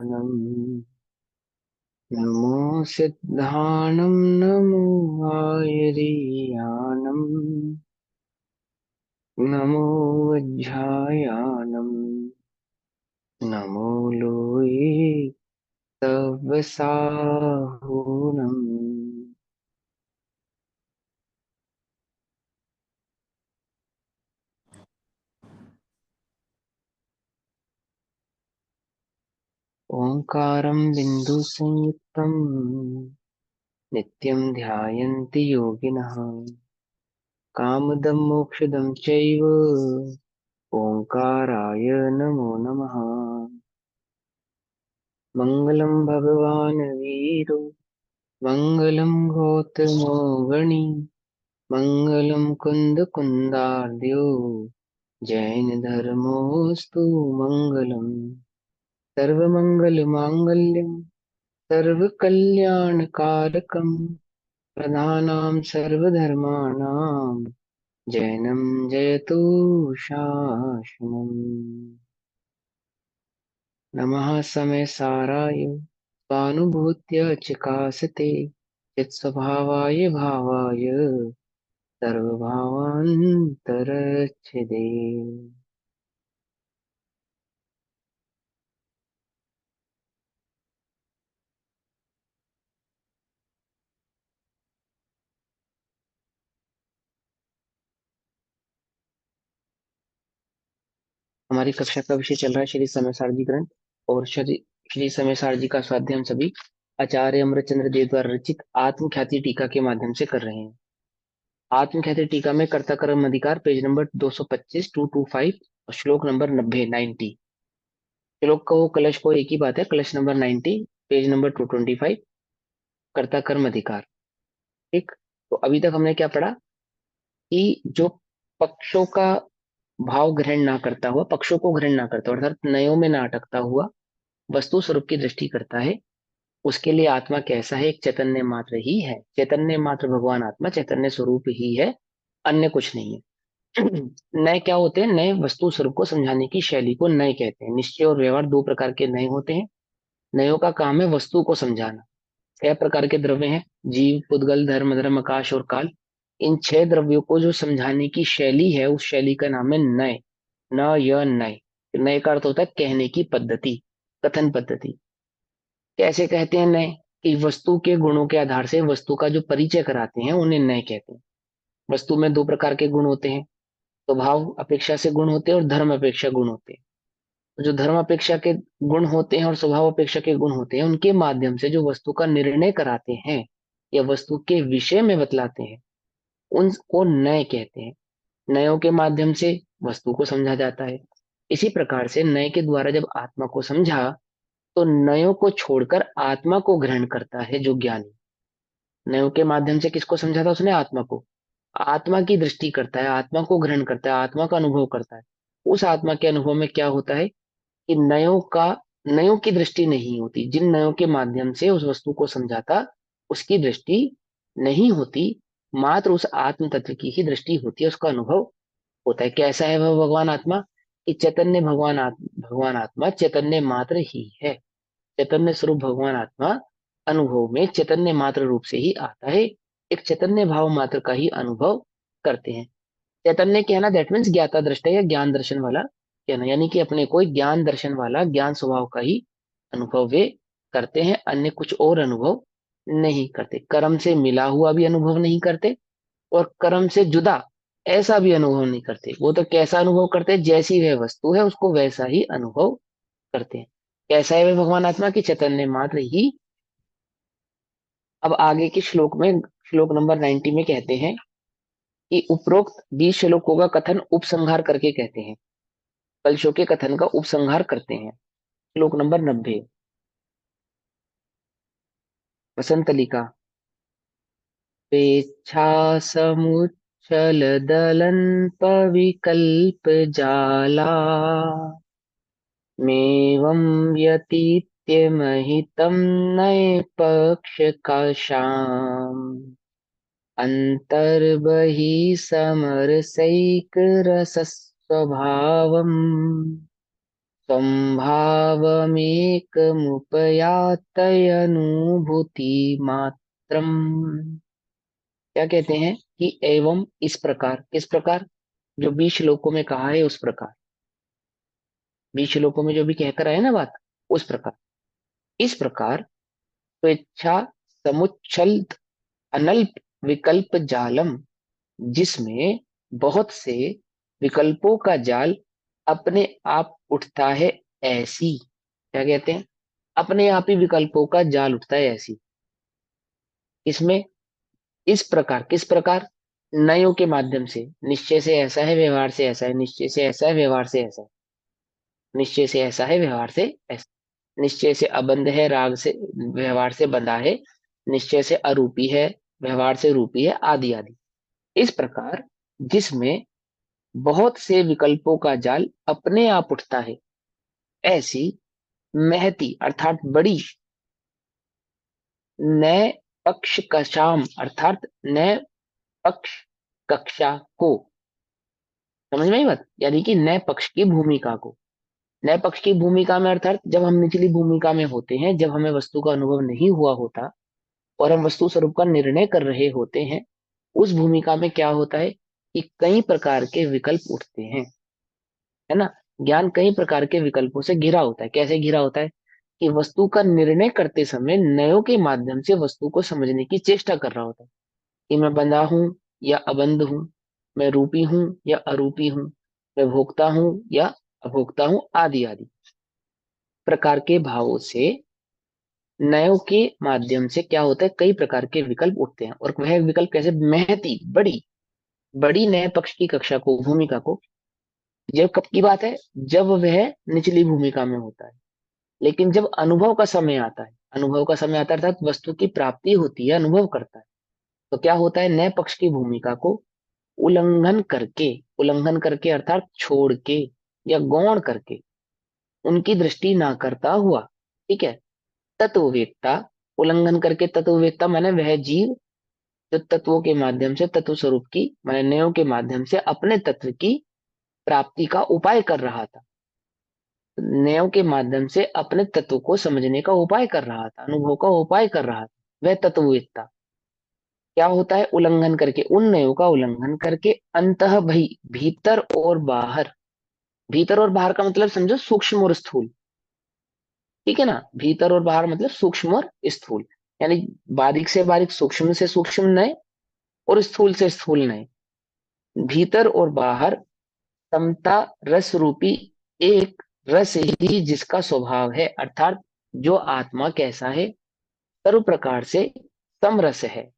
नमः नमो सिद्धाणं नमो आयर्याणं नमो वज्रायाणं नमो लोये तव साहुणम्। ओंकारं बिन्दुसंयुक्तं नित्यं ध्यायन्ति योगिनः। कामदं मोक्षदं चैव ओंकाराय नमो नमः। मङ्गलं भगवान् वीरो मङ्गलं गौतमो गणी मङ्गलं कुन्दकुन्दार्द्यो जैनधर्मोऽस्तु मङ्गलम्। सर्वमङ्गलमाङ्गल्यं सर्वकल्याणकारकं प्रधानां सर्वधर्माणां जैनं जयतु शासनम्। नमः समय साराय स्वानुभूत्य चिकासते चित्स्वभावाय भावाय सर्वभावान्तरच्छिदे। हमारी कक्षा का विषय चल रहा है श्री समय सारजी ग्रंथ। और श्री समय सारजी का स्वाध्याय हम सभी आचार्य अमरचंद्र देव द्वारा रचित आत्मख्याति टीका के माध्यम से कर रहे हैं। आत्मख्याति टीका में कर्ता कर्म अधिकार पेज नंबर 225 225 और श्लोक नंबर 90 90। श्लोक को कलश को एक ही बात है, कलश नंबर 90 पेज नंबर 225 कर्ता कर्म अधिकार। ठीक। तो अभी तक हमने क्या पढ़ा कि जो पक्षों का भाव ग्रहण ना करता हुआ, पक्षों को ग्रहण ना करता हुआ, अर्थात नयों में ना अटकता हुआ वस्तु स्वरूप की दृष्टि करता है, उसके लिए आत्मा कैसा है? एक चैतन्य मात्र ही है। चैतन्य मात्र भगवान आत्मा चैतन्य स्वरूप ही है, अन्य कुछ नहीं है। नए क्या होते हैं? नए वस्तु स्वरूप को समझाने की शैली को नए कहते हैं। निश्चय और व्यवहार दो प्रकार के नए होते हैं। नयों का काम है वस्तु को समझाना। छह प्रकार के द्रव्य हैं: जीव, पुद्गल, धर्म, धर्म, आकाश और काल। इन छह द्रव्यों को जो समझाने की शैली है, उस शैली का नाम है नय। न य नय। नय का अर्थ होता है कहने की पद्धति, कथन पद्धति। कैसे कहते हैं नय? कि वस्तु के गुणों के आधार से वस्तु का जो परिचय कराते हैं उन्हें नय कहते हैं। वस्तु में दो प्रकार के गुण होते हैं, स्वभाव अपेक्षा से गुण होते हैं और धर्म अपेक्षा गुण होते हैं। तो जो धर्म अपेक्षा के गुण होते हैं और स्वभाव अपेक्षा के गुण होते हैं, उनके माध्यम से जो वस्तु का निर्णय कराते हैं या वस्तु के विषय में बतलाते हैं, उनको नय कहते हैं। नयों के माध्यम से वस्तु को समझा जाता है। इसी प्रकार से नय के द्वारा जब आत्मा को समझा, तो नयों को छोड़कर आत्मा को ग्रहण करता है जो ज्ञानी। नयों के माध्यम से किसको समझा था उसने? आत्मा को। आत्मा की दृष्टि करता है, आत्मा को ग्रहण करता है, आत्मा का अनुभव करता है। उस आत्मा के अनुभव में क्या होता है कि नयों की दृष्टि नहीं होती। जिन नयों के माध्यम से उस वस्तु को समझाता, उसकी दृष्टि नहीं होती। मात्र उस आत्म तत्व की ही दृष्टि होती है, उसका अनुभव होता है। कैसा है वह भगवान आत्मा? कि चैतन्य भगवान आत्मा चैतन्य मात्र ही है। चैतन्य स्वरूप भगवान आत्मा अनुभव में चैतन्य मात्र रूप से ही आता है। एक चैतन्य भाव मात्र का ही अनुभव करते हैं। चैतन्य कहना दैट मीन्स ज्ञाता दृष्टा या ज्ञान दर्शन वाला कहना, यानी कि अपने कोई ज्ञान दर्शन वाला ज्ञान स्वभाव का ही अनुभव वे करते हैं, अन्य कुछ और अनुभव नहीं करते। कर्म से मिला हुआ भी अनुभव नहीं करते और कर्म से जुदा ऐसा भी अनुभव नहीं करते। वो तो कैसा अनुभव करते हैं? जैसी वह वस्तु है उसको वैसा ही अनुभव करते हैं। कैसा है वह भगवान आत्मा की? चैतन्य मात्र ही। अब आगे के श्लोक में, श्लोक नंबर 90 में कहते हैं कि उपरोक्त 20 श्लोकों का कथन उपसंहार करके कहते हैं। कलशों के कथन का उपसंहार करते हैं। श्लोक नंबर 90। वसंतलिका। स्वेच्छा समुच्चल दलन पविकल्प जाला मेवं व्यतीत्य महितं नये पक्ष का शाम अंतर्बहि समरसैक रसस्वभावम्। स्वभावमेकमुपयातयनुभूति मात्रम। क्या कहते हैं कि एवं इस प्रकार, किस प्रकार, जो 20 श्लोकों में कहा है उस प्रकार, 20 श्लोकों में जो भी कहकर आए ना बात, उस प्रकार, इस प्रकार स्वेच्छा समुच्छल अनल्प विकल्प जालम, जिसमें बहुत से विकल्पों का जाल अपने आप उठता है, ऐसी। क्या कहते हैं? अपने आप ही विकल्पों का जाल उठता है, ऐसी। इसमें इस प्रकार, किस प्रकार, नयों के माध्यम से, निश्चय से ऐसा है, व्यवहार से ऐसा है, निश्चय से ऐसा है, व्यवहार से ऐसा है, निश्चय से ऐसा है, व्यवहार से ऐसा, निश्चय से अबंध है, राग से, व्यवहार से बंधा है, निश्चय से अरूपी है, व्यवहार से रूपी है, आदि आदि। इस प्रकार जिसमें बहुत से विकल्पों का जाल अपने आप उठता है, ऐसी महती अर्थात बड़ी, नए पक्ष कशाम अर्थात नए पक्ष कक्षा को, समझ में आई बात, यानी कि नए पक्ष की भूमिका को। नए पक्ष की भूमिका में अर्थात जब हम निचली भूमिका में होते हैं, जब हमें वस्तु का अनुभव नहीं हुआ होता और हम वस्तु स्वरूप का निर्णय कर रहे होते हैं, उस भूमिका में क्या होता है कि कई प्रकार के विकल्प उठते हैं, है ना। ज्ञान कई प्रकार के विकल्पों से घिरा होता है। कैसे घिरा होता है कि वस्तु का निर्णय करते समय नयों के माध्यम से वस्तु को समझने की चेष्टा कर रहा होता है, कि मैं बंधा हूं या अबंध हूं, मैं रूपी हूं या अरूपी हूं, मैं भोक्ता हूं या अभोक्ता हूं, आदि आदि प्रकार के भावों से नयों के माध्यम से क्या होता है, कई प्रकार के विकल्प उठते हैं। और वह विकल्प कैसे, महती बड़ी, बड़ी नए पक्ष की कक्षा को, भूमिका को, जब कब की बात है, जब वह निचली भूमिका में होता है। लेकिन जब अनुभव का समय आता है, अनुभव का समय आता है अर्थात वस्तु की प्राप्ति होती है, अनुभव करता है, तो क्या होता है, नए पक्ष की भूमिका को उल्लंघन करके, उल्लंघन करके अर्थात छोड़ के या गौण करके, उनकी दृष्टि ना करता हुआ, ठीक है, तत्ववेत्ता, उल्लंघन करके तत्ववेत्ता माने वह जीव जो तत्वों के माध्यम से, तत्व स्वरूप की माने नयों के माध्यम से अपने तत्व की प्राप्ति का उपाय कर रहा था, नयों के माध्यम से अपने तत्व को समझने का उपाय कर रहा था, अनुभव का उपाय कर रहा था, वह तत्ववेत्ता क्या होता है, उल्लंघन करके, उन नयों का उल्लंघन करके, अंतः भई भीतर और बाहर, भीतर और बाहर का मतलब समझो सूक्ष्म और स्थूल, ठीक है ना। भीतर और बाहर मतलब सूक्ष्म और स्थूल, यानी बारीक से बारीक, सूक्ष्म से सूक्ष्म नय और स्थूल से स्थूल नय, भीतर और बाहर समता रस रूपी एक रस ही जिसका स्वभाव है, अर्थात जो आत्मा कैसा है, सर्व प्रकार से समरस है।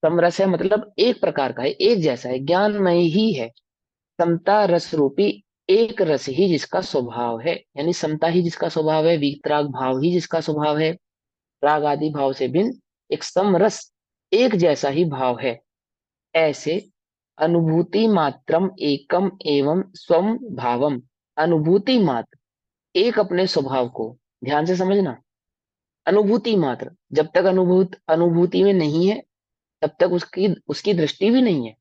समरस है मतलब एक प्रकार का है, एक जैसा है, ज्ञानमय ही है। समता रस रूपी एक रस ही जिसका स्वभाव है, यानी समता ही जिसका स्वभाव है, वीतराग भाव ही जिसका स्वभाव है, राग आदि भाव से भिन्न एक समरस, एक जैसा ही भाव है। ऐसे अनुभूति मात्रम एकम एवं स्वम भावम, अनुभूति मात्र, एक अपने स्वभाव को, ध्यान से समझना, अनुभूति मात्र, जब तक अनुभूति में नहीं है तब तक उसकी उसकी दृष्टि भी नहीं है,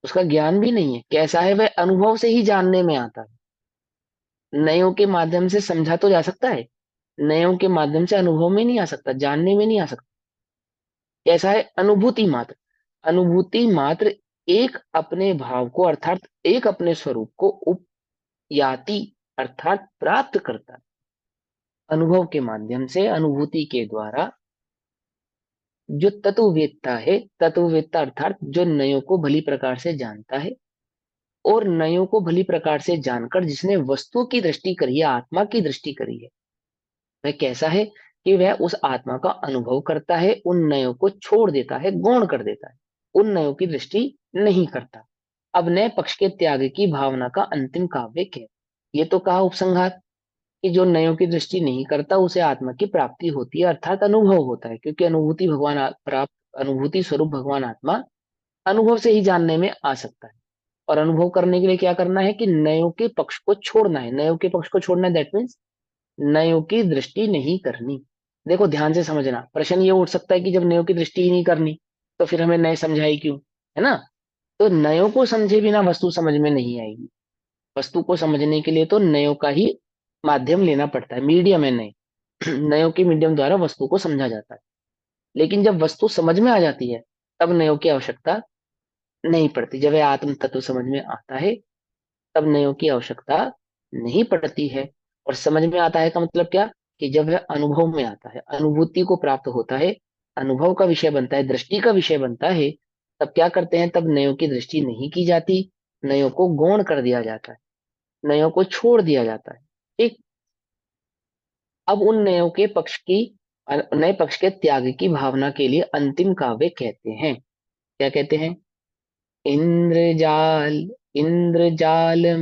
उसका ज्ञान भी नहीं है। कैसा है, वह अनुभव से ही जानने में आता है। नयों के माध्यम से समझा तो जा सकता है, नयों के माध्यम से अनुभव में नहीं आ सकता, जानने में नहीं आ सकता। कैसा है, अनुभूति मात्र, अनुभूति मात्र एक अपने भाव को अर्थात एक अपने स्वरूप को उपयाति अर्थात प्राप्त करता है, अनुभव के माध्यम से, अनुभूति के द्वारा। जो तत्ववेत्ता है, तत्ववेत्ता अर्थात जो नयों को भली प्रकार से जानता है, और नयों को भली प्रकार से जानकर जिसने वस्तु की दृष्टि करी है, आत्मा की दृष्टि करी है, वह कैसा है कि वह उस आत्मा का अनुभव करता है, उन नयों को छोड़ देता है, गौण कर देता है, उन नयों की दृष्टि नहीं करता। अब नए पक्ष के त्याग की भावना का अंतिम काव्य क्या है? ये तो कहा उपसंहार, कि जो नयों की दृष्टि नहीं करता उसे आत्मा की प्राप्ति होती है, अर्थात अनुभव होता है, क्योंकि अनुभूति प्राप्त, अनुभूति स्वरूप भगवान आत्मा अनुभव से ही जानने में आ सकता है। और अनुभव करने के लिए क्या करना है कि नयों के पक्ष को छोड़ना है, नयों के पक्ष को छोड़ना है, दैट मीन्स नयों की दृष्टि नहीं करनी। देखो ध्यान से समझना, प्रश्न ये उठ सकता है कि जब नयों की दृष्टि ही नहीं करनी तो फिर हमें नए समझाई क्यों, है ना। तो नयों को समझे बिना वस्तु समझ में नहीं आएगी, वस्तु को समझने के लिए तो नयों का ही माध्यम लेना पड़ता है, मीडियम है नए। नयों के मीडियम द्वारा वस्तु को समझा जाता है। लेकिन जब वस्तु समझ में आ जाती है तब नयों की आवश्यकता नहीं पड़ती। जब यह आत्म तत्व समझ में आता है तब नयों की आवश्यकता नहीं पड़ती है। और समझ में आता है का मतलब क्या, कि जब वह अनुभव में आता है, अनुभूति को प्राप्त होता है, अनुभव का विषय बनता है, दृष्टि का विषय बनता है, तब क्या करते हैं, तब नयों की दृष्टि नहीं की जाती, नयों को गौण कर दिया जाता है, नयों को छोड़ दिया जाता है। ठीक। अब उन नयों के पक्ष की, नए पक्ष के त्याग की भावना के लिए अंतिम काव्य कहते हैं। क्या कहते हैं? इंद्रजाल, इंद्रजालमिदमेव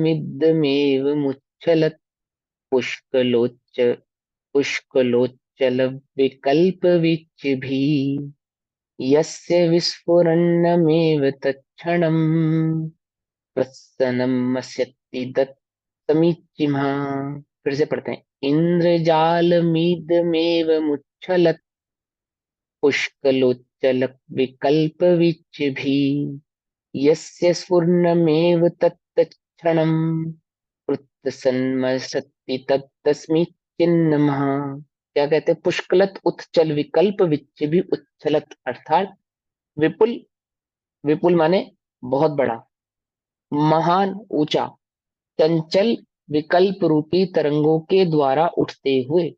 मुच्छलत् पुष्कलोच, पुष्कलोच्चल विकल्प विच्छ भी, यस्य विस्फुरन्नमेव तत्क्षणम् प्रसन्नमस्यति दत्तमीचिमः। फिर से पढ़ते हैं। इंद्रजालमिदमेव मुच्छलत् पुष्कलोच्चल विकल्प विच्छ भी, यस्य स्फुरन्नमेव तत्तत्क्षणम् प्रसन्नमस्यति तत्तस्मै चिन्नमः। क्या कहते हैं? पुष्कलत उत्चल विकल्प विच्छ भी उच्छलत, अर्थात विपुल, विपुल माने बहुत बड़ा, महान ऊंचा, चंचल विकल्प रूपी तरंगों के द्वारा उठते हुए,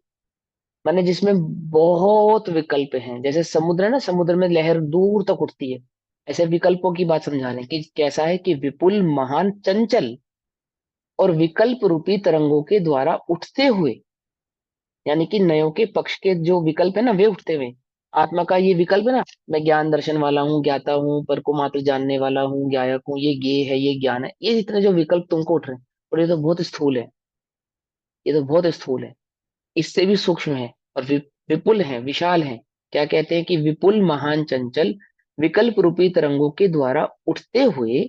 माने जिसमें बहुत विकल्प हैं। जैसे समुद्र है ना, समुद्र में लहर दूर तक उठती है, ऐसे विकल्पों की बात समझा रहे हैं कि कैसा है, कि विपुल, महान, चंचल और विकल्प रूपी तरंगों के द्वारा उठते हुए, यानी कि नयों के पक्ष के जो विकल्प है ना, वे उठते हुए। आत्मा का ये विकल्प है ना, मैं ज्ञान दर्शन वाला हूँ, ज्ञाता हूँ, पर को मात्र जानने वाला हूँ, ज्ञायक हूँ, ये ज्ञेय है, ये ज्ञान है, ये जितने जो विकल्प तुमको उठ रहे हैं, और ये तो बहुत स्थूल है, ये तो बहुत स्थूल है, इससे भी सूक्ष्म है और विपुल है, विशाल है। क्या कहते हैं? कि विपुल, महान, चंचल विकल्प रूपी तरंगों के द्वारा उठते हुए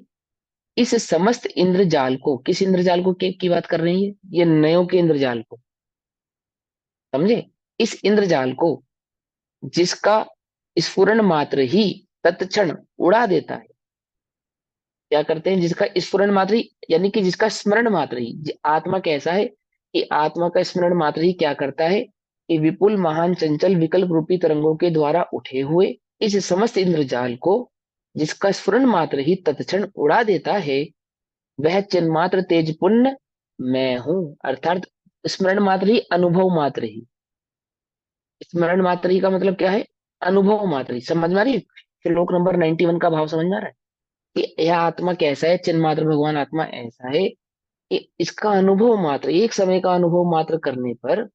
इस समस्त इंद्रजाल को, किस इंद्रजाल को की बात कर रही है? ये नयों के इंद्रजाल को, समझे? इस इंद्रजाल को, जिसका स्फुरन मात्र ही तत्क्षण उड़ा देता है। क्या करते हैं? जिसका स्फुरन मात्र ही, यानी कि जिसका स्मरण मात्र ही, आत्मा कैसा है, कि आत्मा का स्मरण मात्र ही क्या करता है, कि विपुल, महान, चंचल विकल्प रूपी तरंगों के द्वारा उठे हुए इस समस्त इंद्रजाल को, जिसका स्फुरन मात्र ही तत्क्षण उड़ा देता है, वह चिन्मात्र तेज पुण्य मैं हूं। अर्थात स्मरण मात्र ही, अनुभव मात्र ही, स्मरण मात्र ही का मतलब क्या है? अनुभव मात्र ही। समझ में आ रही है? श्लोक नंबर 91 का भाव समझ में आ रहा है? कि यह आत्मा कैसा है, चिन्ह मात्र भगवान आत्मा ऐसा है कि इसका अनुभव मात्र, एक समय का अनुभव मात्र करने पर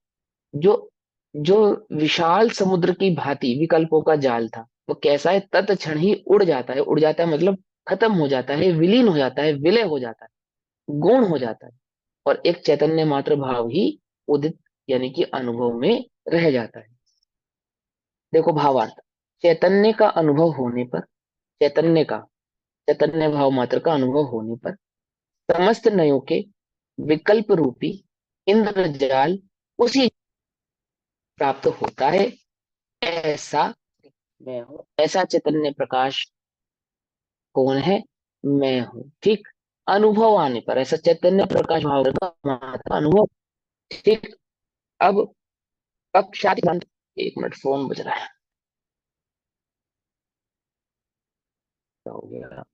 जो, जो विशाल समुद्र की भांति विकल्पों का जाल था, वो कैसा है, तत्क्षण ही उड़ जाता है। उड़ जाता है मतलब खत्म हो जाता है, विलीन हो जाता है, विलय हो जाता है, गौण हो जाता है, और एक चैतन्य मात्र भाव ही उदित, यानी कि अनुभव में रह जाता है। देखो भावार्थ, चैतन्य का अनुभव होने पर, चैतन्य का, चैतन्य भाव मात्र का अनुभव होने पर समस्त नयों के विकल्प रूपी इंद्रजाल उसी प्राप्त होता है। ऐसा मैं हूं, ऐसा चैतन्य प्रकाश कौन है? मैं हूं। ठीक। अनुभव आने पर ऐसा चैतन्य प्रकाश भाव का मात्र अनुभव। ठीक। अब पक्षाति, एक मिनट फोन बज रहा है, क्या हो गया?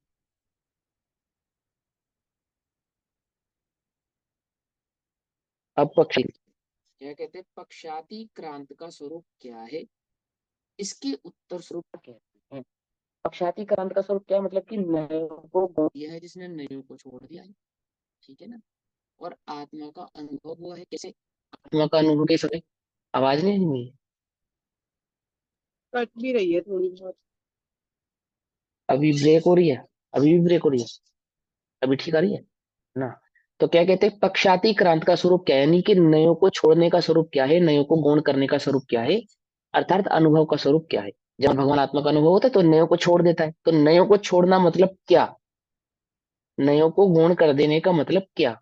अब पक्षी, क्या कहते हैं? पक्षाति क्रांत का स्वरूप क्या है, इसके उत्तर स्वरूप कहते हैं। पक्षाति क्रांत का स्वरूप क्या है? मतलब कि नयों को गौण दिया है, जिसने नयों को छोड़ दिया है। ठीक है ना? और आत्मा का अनुभव हुआ है, कैसे? आत्मा का अनुभव कैसे है? आवाज नहीं आ रही मेरी? कट भी रही है थोड़ी बहुत। अभी ब्रेक हो रही है? अभी भी ब्रेक हो रही है? अभी ठीक आ रही है ना? तो क्या कहते हैं? पक्षाति क्रांत का स्वरूप क्या है, यानी कि नयों को छोड़ने का स्वरूप क्या है, नयों को गौण करने का स्वरूप क्या है, अर्थात अनुभव का स्वरूप क्या है। जब भगवान आत्मा का अनुभव होता है तो नयों को छोड़ देता है। तो नयों को छोड़ना मतलब क्या, नयों को गौण कर देने का मतलब क्या,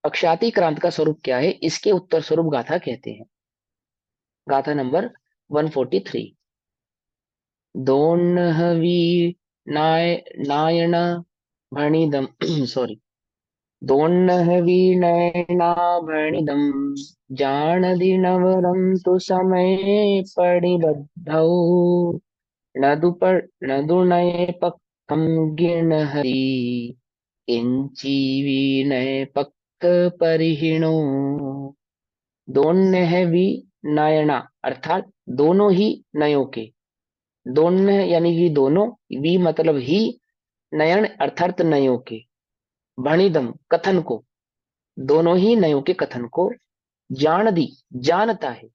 पक्षाति क्रांत का स्वरूप क्या है, इसके उत्तर स्वरूप गाथा कहते हैं। गाथा नंबर 143। दोन्नहवी नाय नायण भणिदम सॉरी, दोन्नः वीणैर्नाभरणिदम् जानदि नवरं तु समये पणिबद्धौ नदुनये पक्कं गिर्नहरि किञ्चिवीणय पक्क परिहीणो। दोनों है वी नयना अर्थात दोनों ही नयों के। दोनों यानी कि दोनों, वी मतलब ही, नयन अर्थात नयों के, भणिदम कथन को, दोनों ही नयों के कथन को, जान दी जानता है,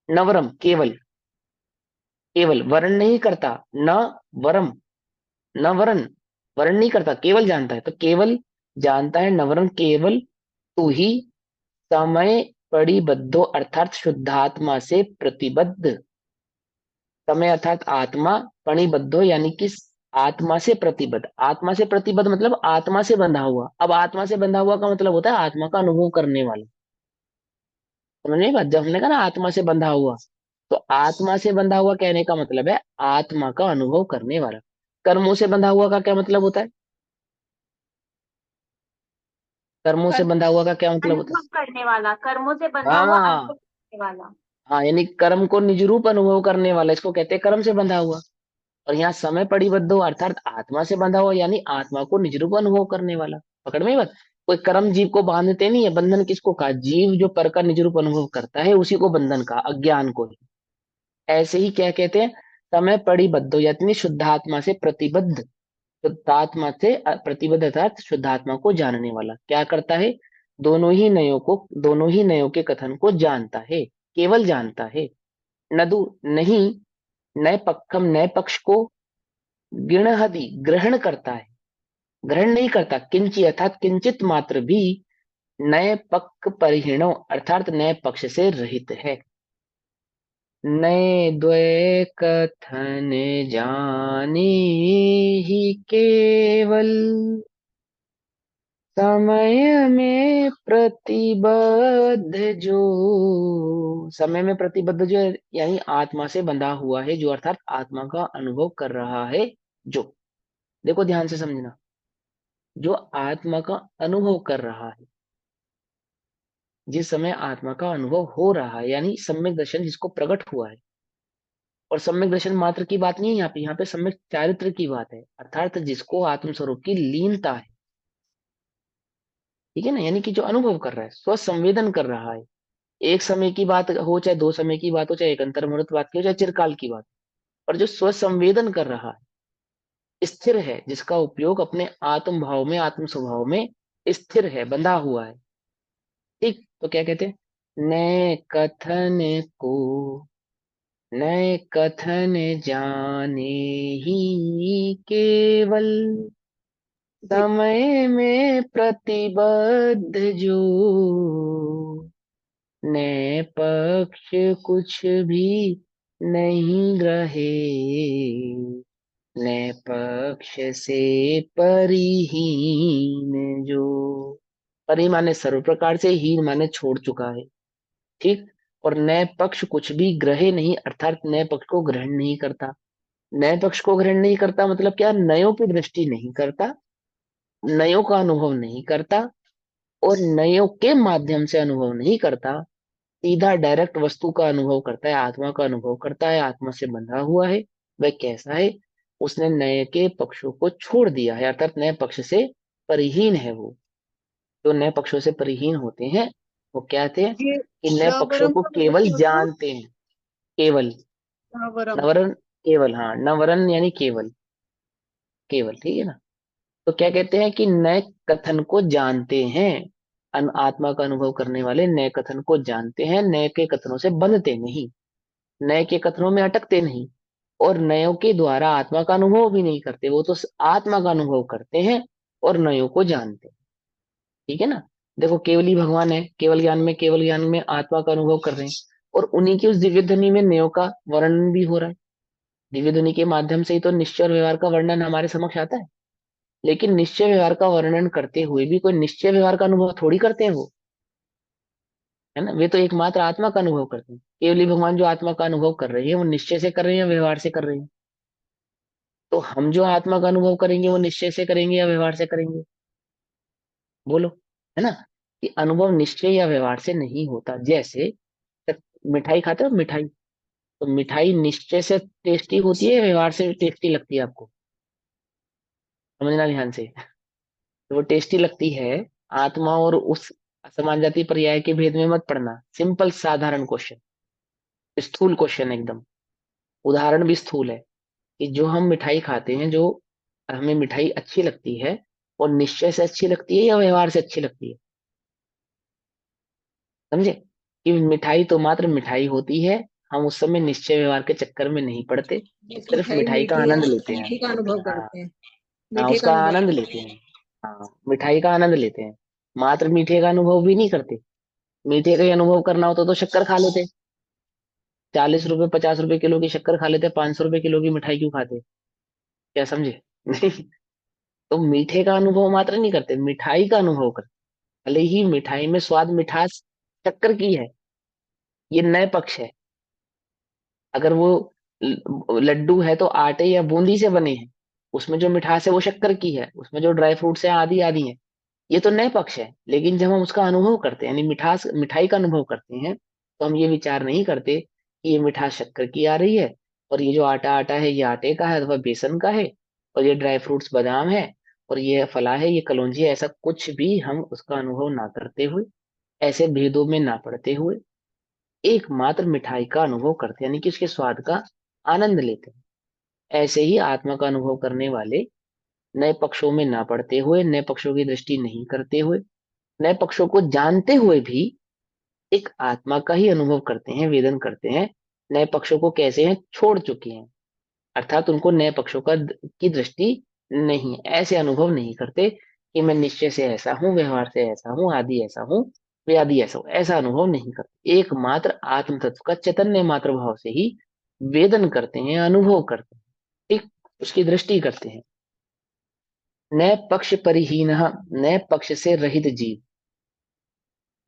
नवरम केवल, केवल वर्ण नहीं करता, न वरम, न वरण, वर्ण नहीं करता, केवल जानता है, तो केवल जानता है नवरम केवल, तू ही समय परिबद्धो अर्थात शुद्धात्मा से प्रतिबद्ध, समय अर्थात आत्मा, परिबद्धो यानी कि आत्मा से प्रतिबद्ध, आत्मा से प्रतिबद्ध मतलब आत्मा से बंधा हुआ। अब आत्मा से बंधा हुआ का मतलब होता है आत्मा का अनुभव करने वाला। समझ में बात, जब हमने कहा ना आत्मा से बंधा हुआ, तो आत्मा से बंधा हुआ कहने का मतलब है आत्मा का अनुभव करने वाला। कर्मों से बंधा हुआ का क्या मतलब होता है? कर्मों से कर्म बंधा हुआ का क्या मतलब होता अनुभव करने वाला, कर्मों से है? बंधा हुआ अनुभव हाँ। करने वाला। हाँ यानी कर्म को निज रूप अनुभव करने वाला, इसको कहते हैं कर्म से बंधा हुआ। और यहाँ समय परिबद्ध हो अर्थात आत्मा से बंधा हुआ यानी आत्मा को निज रूप अनुभव करने वाला। पकड़ में ही बात। कोई कर्म जीव को बांधते नहीं है। बंधन किसको कहा? जीव जो पर का निज रूप अनुभव करता है उसी को बंधन कहा, अज्ञान को ही। ऐसे ही क्या कहते हैं? समय परिबद्ध हो यानी शुद्धात्मा से प्रतिबद्ध, शुद्धात्मा से प्रतिबद्ध अर्थात शुद्धात्मा को जानने वाला क्या करता है? दोनों ही नयों के कथन को जानता है, केवल जानता है। नदु नहीं, नए पक्षम नए पक्ष को, गिणहति ग्रहण करता है, ग्रहण नहीं करता, किंची अर्थात किंचित मात्र भी, नए पक्ष परिहीणो अर्थात नए पक्ष से रहित है। नए द्वय कथन जाने ही केवल, समय में प्रतिबद्ध जो, समय में प्रतिबद्ध जो है, यानी आत्मा से बंधा हुआ है जो, अर्थात आत्मा का अनुभव कर रहा है जो। देखो ध्यान से समझना, जो आत्मा का अनुभव कर रहा है, जिस समय आत्मा का अनुभव हो रहा है यानी सम्यक दर्शन जिसको प्रकट हुआ है। और सम्यक दर्शन मात्र की बात नहीं है यहाँ पे सम्यक चारित्र की बात है, अर्थात जिसको आत्म स्वरूप की लीनता है। ठीक है ना, यानी कि जो अनुभव कर रहा है, स्व संवेदन कर रहा है। एक समय की बात हो, चाहे दो समय की बात हो, चाहे एक अंतर मुहूर्त बात की हो, चाहे चिरकाल की बात हो, पर जो स्व संवेदन कर रहा है, स्थिर है, जिसका उपयोग अपने आत्म भाव में, आत्म स्वभाव में स्थिर है, बंधा हुआ है। ठीक, तो क्या कहते हैं? नए कथन को, नए कथन जाने ही केवल, समय में प्रतिबद्ध जो, नए पक्ष कुछ भी नहीं ग्रहे, नए पक्ष से परिहीन जो। परि माने सर्व प्रकार से, हीन माने छोड़ चुका है। ठीक। और नए पक्ष कुछ भी ग्रहे नहीं अर्थात नए पक्ष को ग्रहण नहीं करता। नए पक्ष को ग्रहण नहीं करता मतलब क्या? नयों की दृष्टि नहीं करता, नयों का अनुभव नहीं करता, और नयों के माध्यम से अनुभव नहीं करता, सीधा डायरेक्ट वस्तु का अनुभव करता है, आत्मा का अनुभव करता है, आत्मा से बंधा हुआ है। वह कैसा है? उसने नए के पक्षों को छोड़ दिया है अर्थात नए पक्ष से परिहीन है वो। जो नए पक्षों से परिहीन होते हैं वो क्या थे? ये कि नए पक्षों नवरंग को का मतलब केवल क्या होता जानते हैं। केवल, है? नवरम। नवरन, केवल, हाँ नवरन यानी केवल, केवल, ठीक है ना। तो क्या कहते हैं कि नए कथन को जानते हैं, आत्मा का अनुभव करने वाले नए कथन को जानते हैं, नए के कथनों से बंधते नहीं, नए के कथनों में अटकते नहीं, और नयों के द्वारा आत्मा का अनुभव भी नहीं करते, वो तो आत्मा का अनुभव करते हैं और नयों को जानते हैं। ठीक है ना। देखो केवली भगवान है, केवल ज्ञान में, केवल ज्ञान में आत्मा का अनुभव कर रहे हैं, और उन्हीं की उस दिव्य ध्वनि में नयों का वर्णन भी हो रहा है। दिव्य ध्वनि के माध्यम से ही तो निश्चय और व्यवहार का वर्णन हमारे समक्ष आता है। लेकिन निश्चय व्यवहार का वर्णन करते हुए भी कोई निश्चय व्यवहार का अनुभव थोड़ी करते हैं वो, है ना। वे तो एकमात्र आत्मा का अनुभव करते हैं। केवली भगवान जो आत्मा का अनुभव कर रहे हैं वो निश्चय से कर रहे हैं या व्यवहार से कर रहे हैं? तो हम जो आत्मा का अनुभव करेंगे वो निश्चय से करेंगे या व्यवहार से करेंगे? बोलो, है ना, कि अनुभव निश्चय या व्यवहार से नहीं होता। जैसे मिठाई खाते हो, मिठाई, तो मिठाई निश्चय से टेस्टी होती है या व्यवहार से टेस्टी लगती है आपको? समझना ध्यान से। तो वो टेस्टी लगती है। आत्मा और उस असमान जाति पर्याय के भेद में मत पड़ना, सिंपल साधारण क्वेश्चन, स्थूल क्वेश्चन एकदम, उदाहरण भी स्थूल है। कि जो हम मिठाई खाते हैं, जो हमें मिठाई अच्छी लगती है, वो निश्चय से अच्छी लगती है या व्यवहार से अच्छी लगती है? समझे, कि मिठाई तो मात्र मिठाई होती है, हम उस समय निश्चय व्यवहार के चक्कर में नहीं पड़ते, सिर्फ मिठाई मिठाई का मीठी है, आनंद लेते हैं। मीठी का अनुभव हाँ, करते हैं। हाँ, मीठे का उसका अनुभव आनंद करते लेते हैं। हाँ, मिठाई का आनंद लेते हैं, मात्र मीठे का अनुभव भी नहीं करते। मीठे का ही अनुभव करना होता तो शक्कर खा लेते, 40 रुपए 50 रुपए किलो की शक्कर खा लेते, 500 रुपए किलो की मिठाई क्यों खाते? क्या समझे? नहीं। तो मीठे का अनुभव मात्र नहीं करते, मिठाई का अनुभव करते। भले ही मिठाई में स्वाद मिठास शक्कर की है, ये नए पक्ष है। अगर वो लड्डू है तो आटे या बूंदी से बने हैं, उसमें जो मिठास है वो शक्कर की है, उसमें जो ड्राई फ्रूट्स है आदि आदि है, ये तो नए पक्ष है। लेकिन जब हम उसका अनुभव करते हैं, यानी मिठास मिठाई का अनुभव करते हैं, तो हम ये विचार नहीं करते कि ये मिठास शक्कर की आ रही है, और ये जो आटा आटा है ये आटे का है अथवा बेसन का है, और ये ड्राई फ्रूट्स बादाम है, और ये फला है ये कलौंजी है, ऐसा कुछ भी हम उसका अनुभव ना करते हुए, ऐसे भेदों में ना पड़ते हुए, एकमात्र मिठाई का अनुभव करते हैं, यानी कि उसके स्वाद का आनंद लेते हैं। ऐसे ही आत्मा का अनुभव करने वाले नए पक्षों में ना पड़ते हुए, नए पक्षों की दृष्टि नहीं करते हुए, नए पक्षों को जानते हुए भी एक आत्मा का ही अनुभव करते हैं, वेदन करते हैं। नए पक्षों को कैसे हैं, छोड़ चुके हैं, अर्थात उनको नए पक्षों का की दृष्टि नहीं, ऐसे अनुभव नहीं करते कि मैं निश्चय से ऐसा हूँ, व्यवहार से ऐसा हूँ, आदि ऐसा हूँ, वे आदि ऐसा हूँ, ऐसा अनुभव नहीं करते। एकमात्र आत्म तत्व का चैतन्य मात्र भाव से ही वेदन करते हैं, अनुभव करते हैं, ठीक, उसकी दृष्टि करते हैं। नए पक्ष परिहीन, नए पक्ष से रहित जीव,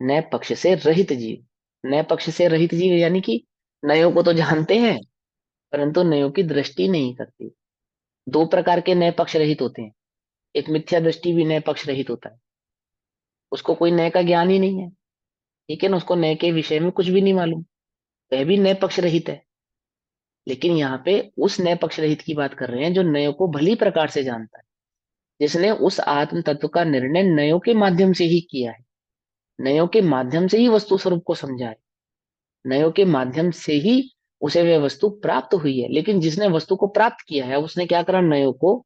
नए पक्ष से रहित जीव, नए पक्ष से रहित जीव यानी कि नयों को तो जानते हैं, परंतु नयों की दृष्टि नहीं करती। दो प्रकार के नए पक्ष रहित होते हैं। एक मिथ्या दृष्टि भी नए पक्ष रहित होता है, उसको कोई नए का ज्ञान ही नहीं है, ठीक है ना, उसको नए के विषय में कुछ भी नहीं मालूम, वह भी नए पक्ष रहित है। लेकिन यहाँ पे उस नए पक्ष रहित की बात कर रहे हैं जो नयों को भली प्रकार से जानता है, जिसने उस आत्म तत्व का निर्णय नयों के माध्यम से ही किया है, नयों के माध्यम से ही वस्तु स्वरूप को समझा है, नयों के माध्यम से ही उसे वह वस्तु प्राप्त हुई है। लेकिन जिसने वस्तु को प्राप्त किया है उसने क्या करा, नयों को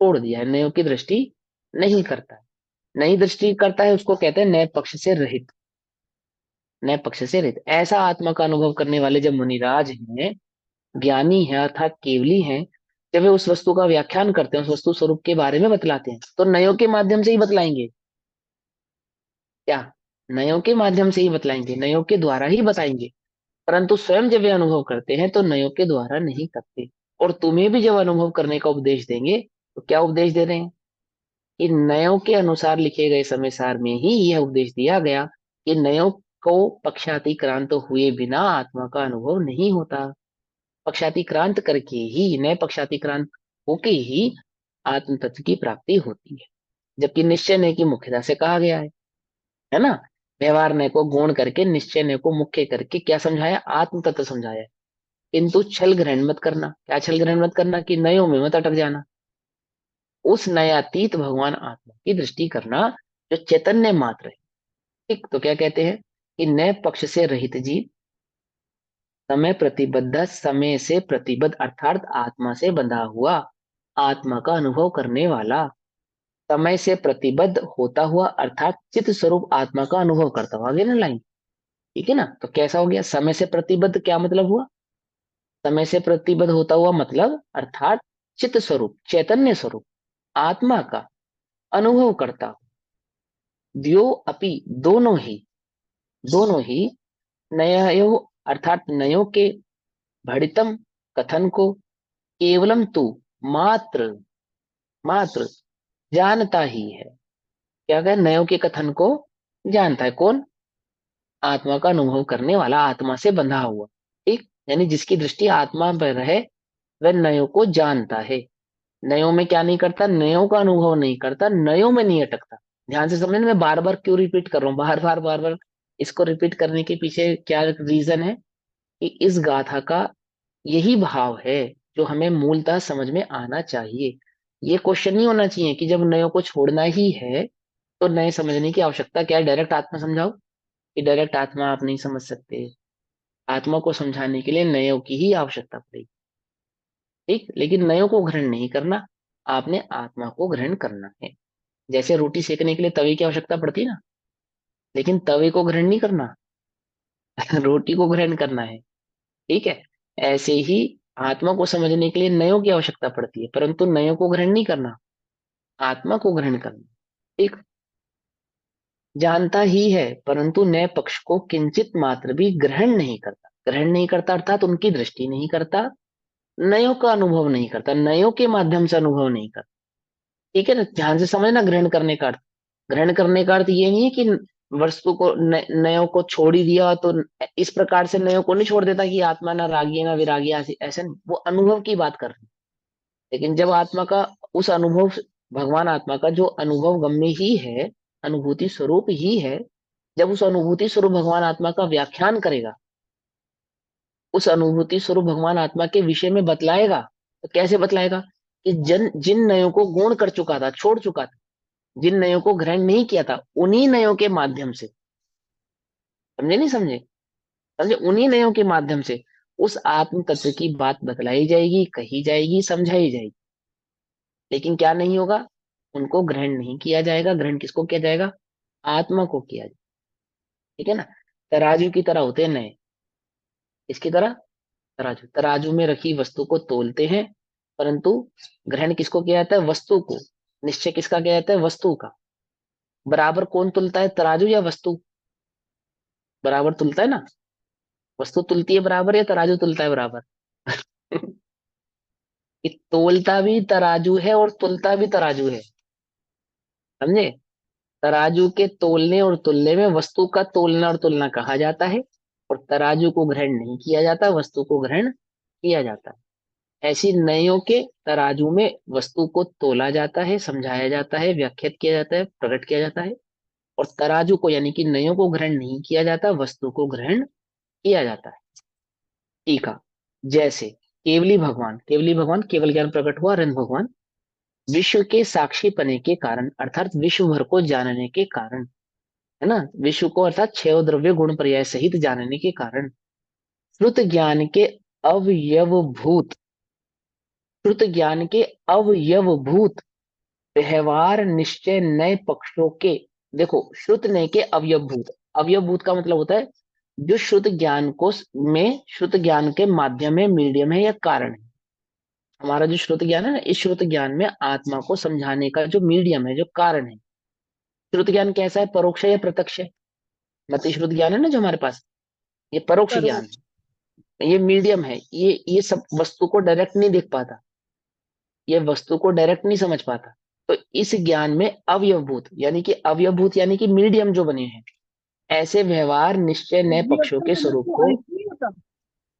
छोड़ दिया है, नयों की दृष्टि नहीं करता है। नई दृष्टि करता है उसको कहते हैं नए पक्ष से रहित, नए पक्ष से रहित। ऐसा आत्मा का अनुभव करने वाले जब मुनिराज हैं, ज्ञानी है अर्थात केवली हैं, जब वे उस वस्तु का व्याख्यान करते हैं, उस वस्तु स्वरूप के बारे में बतलाते हैं, तो नयों के माध्यम से ही बतलाएंगे। क्या? नयों के माध्यम से ही बतलाएंगे, नयों के द्वारा ही बताएंगे। परंतु स्वयं जब वे अनुभव करते हैं तो नयों के द्वारा नहीं करते। और तुम्हें भी जब अनुभव करने का उपदेश देंगे तो क्या उपदेश दे रहे हैं, कि नयों के अनुसार लिखे गए समय सार में ही यह उपदेश दिया गया कि नयों को पक्षातिक्रांत हुए बिना आत्मा का अनुभव नहीं होता। पक्षातिक्रांत करके ही, नए पक्षातिक्रांत होके ही आत्म तत्व की प्राप्ति होती है। जबकि निश्चय नय की मुख्यता से कहा गया है ना, व्यवहार नय को गौण करके निश्चय नय को मुख्य करके क्या समझाया, आत्म तत्व समझाया। किंतु छल ग्रहण मत करना, क्या छल ग्रहण मत करना, कि नयों में मत अटक जाना, उस नयातीत भगवान आत्मा की दृष्टि करना जो चैतन्य मात्र है। ठीक, तो क्या कहते हैं कि नए पक्ष से रहित जीव, समय प्रतिबद्ध, समय से प्रतिबद्ध अर्थात आत्मा से बंधा हुआ, आत्मा का अनुभव करने वाला, समय से प्रतिबद्ध होता हुआ अर्थात चित्त स्वरूप आत्मा का अनुभव करता हुआ। आगे ना लाइन, ठीक है ना, तो कैसा हो गया, समय से प्रतिबद्ध क्या मतलब हुआ, समय से प्रतिबद्ध होता हुआ मतलब अर्थात चित्त स्वरूप चैतन्य स्वरूप आत्मा का अनुभव करता हूं। द्यो अपि, दोनों ही, दोनों ही, नयो अर्थात नयो के भड़ितम कथन को केवलम तू, मात्र, मात्र जानता ही है। क्या कहे, नयों के कथन को जानता है कौन, आत्मा का अनुभव करने वाला, आत्मा से बंधा हुआ, ठीक, यानी जिसकी दृष्टि आत्मा पर है, वह नयों को जानता है। नयों में क्या नहीं करता, नयों का अनुभव नहीं करता, नयों में नहीं अटकता। ध्यान से समझना, मैं बार बार क्यों रिपीट कर रहा हूँ, बार बार बार बार इसको रिपीट करने के पीछे क्या रीजन है, कि इस गाथा का यही भाव है जो हमें मूलतः समझ में आना चाहिए। ये क्वेश्चन नहीं होना चाहिए कि जब नयों को छोड़ना ही है तो नए समझने की आवश्यकता क्या है, डायरेक्ट आत्मा समझाओ, कि डायरेक्ट आत्मा आप नहीं समझ सकते, आत्मा को समझाने के लिए नयों की ही आवश्यकता पड़ेगी। ठीक, लेकिन नयों को ग्रहण नहीं करना, आपने आत्मा को ग्रहण करना है। जैसे रोटी सेकने के लिए तवे की आवश्यकता पड़ती है ना, लेकिन तवे को ग्रहण नहीं करना, रोटी को ग्रहण करना है। ठीक है, ऐसे ही आत्मा को समझने के लिए नयों की आवश्यकता पड़ती है, परंतु नयों को ग्रहण नहीं करना, आत्मा को ग्रहण करना। ठीक, जानता ही है परंतु नए पक्ष को किंचित मात्र भी ग्रहण नहीं करता, ग्रहण नहीं करता अर्थात उनकी दृष्टि नहीं करता, नयों का अनुभव नहीं करता, नयों के माध्यम से अनुभव नहीं करता। ठीक है ना, ध्यान से समझना, ग्रहण करने का अर्थ, ग्रहण करने का अर्थ ये नहीं है कि वस्तु को नयों को छोड़ ही दिया तो इस प्रकार से नयों को नहीं छोड़ देता कि आत्मा ना रागी है ना विरागी है, ऐसा नहीं, वो अनुभव की बात कर रहे हैं। लेकिन जब आत्मा का उस अनुभव, भगवान आत्मा का जो अनुभव गम्य ही है, अनुभूति स्वरूप ही है, जब उस अनुभूति स्वरूप भगवान आत्मा का व्याख्यान करेगा, उस अनुभूति स्वरूप भगवान आत्मा के विषय में बतलाएगा, तो कैसे बतलाएगा, कि जिन नयों को गौण कर चुका था, छोड़ चुका था, जिन नयों को ग्रहण नहीं किया था, उन्हीं नयों के माध्यम से, समझे नहीं समझे, समझे, उन्हीं नयों के माध्यम से उस आत्म तत्व की बात बतलाई जाएगी, कही जाएगी, समझाई जाएगी। लेकिन क्या नहीं होगा, उनको ग्रहण नहीं किया जाएगा। ग्रहण किसको किया जाएगा, आत्मा को किया जाएगा। ठीक है ना, तराजू की तरह होते हैं नए, इसकी तरह, तराजू, तराजू में रखी वस्तु को तोलते हैं, परंतु ग्रहण किसको किया जाता है, वस्तु को, निश्चय किसका किया जाता है, वस्तु का। बराबर कौन तुलता है, तराजू या वस्तु, बराबर तुलता है ना, वस्तु तुलती है बराबर या तराजू तुलता है बराबर। कि तोलता भी तराजू है और तुलता भी तराजू है, समझे। तराजू के तोलने और तुलने में वस्तु का तोलना और तुलना कहा जाता है, और तराजू को ग्रहण नहीं किया जाता, वस्तु को ग्रहण किया जाता है। ऐसी नयों के तराजू में वस्तु को तोला जाता है, समझाया जाता है, व्याख्यात किया जाता है, प्रकट किया जाता है, और तराजू को यानी कि नयों को ग्रहण नहीं किया जाता, वस्तु को ग्रहण किया जाता है। टीका, जैसे केवली भगवान केवल ज्ञान प्रकट हुआ, रंग भगवान विश्व के साक्षी पने के कारण अर्थात विश्व भर को जानने के कारण, है ना, विश्व को अर्थात छह द्रव्य गुण पर्याय सहित जानने के कारण श्रुत ज्ञान के अवयवभूत, श्रुत ज्ञान के अवयवभूत व्यवहार निश्चय नए पक्षों के, देखो श्रुत नए के अवयवभूत, अवयवभूत का मतलब होता है जो श्रुत ज्ञान को में, श्रुत ज्ञान के माध्यम है, मीडियम है या कारण है। हमारा जो श्रुत ज्ञान है ना, इस श्रुत ज्ञान में आत्मा को समझाने का जो मीडियम है, जो कारण है। श्रुत ज्ञान कैसा है, परोक्ष है या प्रत्यक्ष है, मतलब श्रुत ज्ञान है ना जो हमारे पास, ये परोक्ष ज्ञान परोक्ष। है, ये मीडियम है, ये सब वस्तु को डायरेक्ट नहीं देख पाता, ये वस्तु को डायरेक्ट नहीं समझ पाता। तो इस ज्ञान में अवयवभूत यानी कि मीडियम जो बने हैं, ऐसे व्यवहार निश्चय नए अव्यक्त पक्षों का के मतलब स्वरूप तो को, अंश नहीं होता।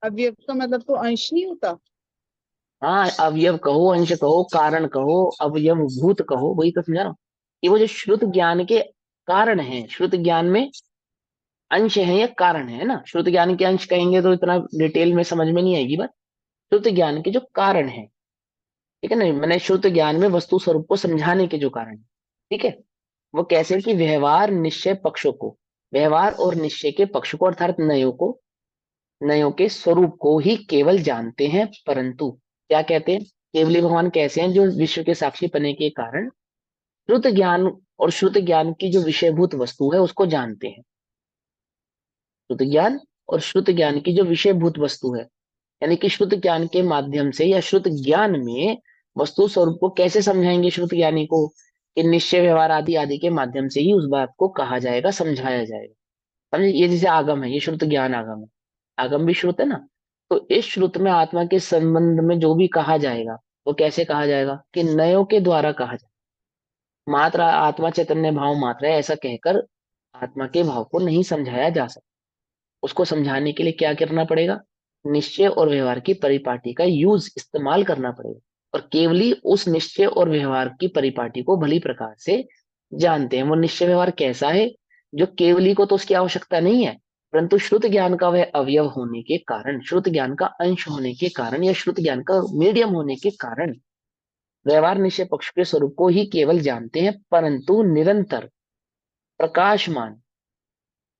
अव्यक्त का मतलब तो अंश नहीं होता। हाँ अवयव कहो, अंश कहो, कारण कहो, अवयव भूत कहो, वही तो समझा रहा हूँ, कि वो जो श्रुत ज्ञान के कारण है, श्रुत ज्ञान में अंश है या कारण है ना, श्रुत ज्ञान के अंश कहेंगे तो इतना डिटेल में समझ में नहीं आएगी बात। श्रुत ज्ञान के जो कारण है, ठीक है ना, मैंने श्रुत ज्ञान में वस्तु स्वरूप को समझाने के जो कारण है, ठीक है, वो कैसे कि व्यवहार निश्चय पक्षों को, व्यवहार और निश्चय के पक्ष को अर्थात नयों को, नयों के स्वरूप को ही केवल जानते हैं, परंतु क्या कहते हैं, केवली भगवान कैसे हैं, जो विश्व के साक्षी पने के कारण श्रुत ज्ञान और श्रुत ज्ञान की जो विषयभूत वस्तु है उसको जानते हैं। श्रुत ज्ञान और श्रुत ज्ञान की जो विषयभूत वस्तु है, यानी कि श्रुत ज्ञान के माध्यम से या श्रुत ज्ञान में वस्तु स्वरूप को कैसे समझाएंगे श्रुत ज्ञानी को, कि निश्चय व्यवहार आदि आदि के माध्यम से ही उस बात को कहा जाएगा, समझाया जाएगा। समझे, ये जैसे आगम है, ये श्रुत ज्ञान आगम है, आगम भी श्रुत है ना। तो इस श्रुत में आत्मा के संबंध में जो भी कहा जाएगा वो कैसे कहा जाएगा, कि नयों के द्वारा कहा जाएगा। मात्र आत्मा चैतन्य भाव मात्र है ऐसा कहकर आत्मा के भाव को नहीं समझाया जा सकता। उसको समझाने के लिए क्या करना पड़ेगा, निश्चय और व्यवहार की परिपाटी का यूज, इस्तेमाल करना पड़ेगा, और केवली उस निश्चय और व्यवहार की परिपाटी को भली प्रकार से जानते हैं। वो निश्चय व्यवहार कैसा है? जो केवली को तो उसकी आवश्यकता नहीं है, परंतु श्रुत ज्ञान का वह अवयव होने के कारण, श्रुत ज्ञान का अंश होने के कारण, या श्रुत ज्ञान का मीडियम होने के कारण व्यवहार निश्चय पक्ष के स्वरूप को ही केवल जानते हैं, परंतु निरंतर प्रकाशमान,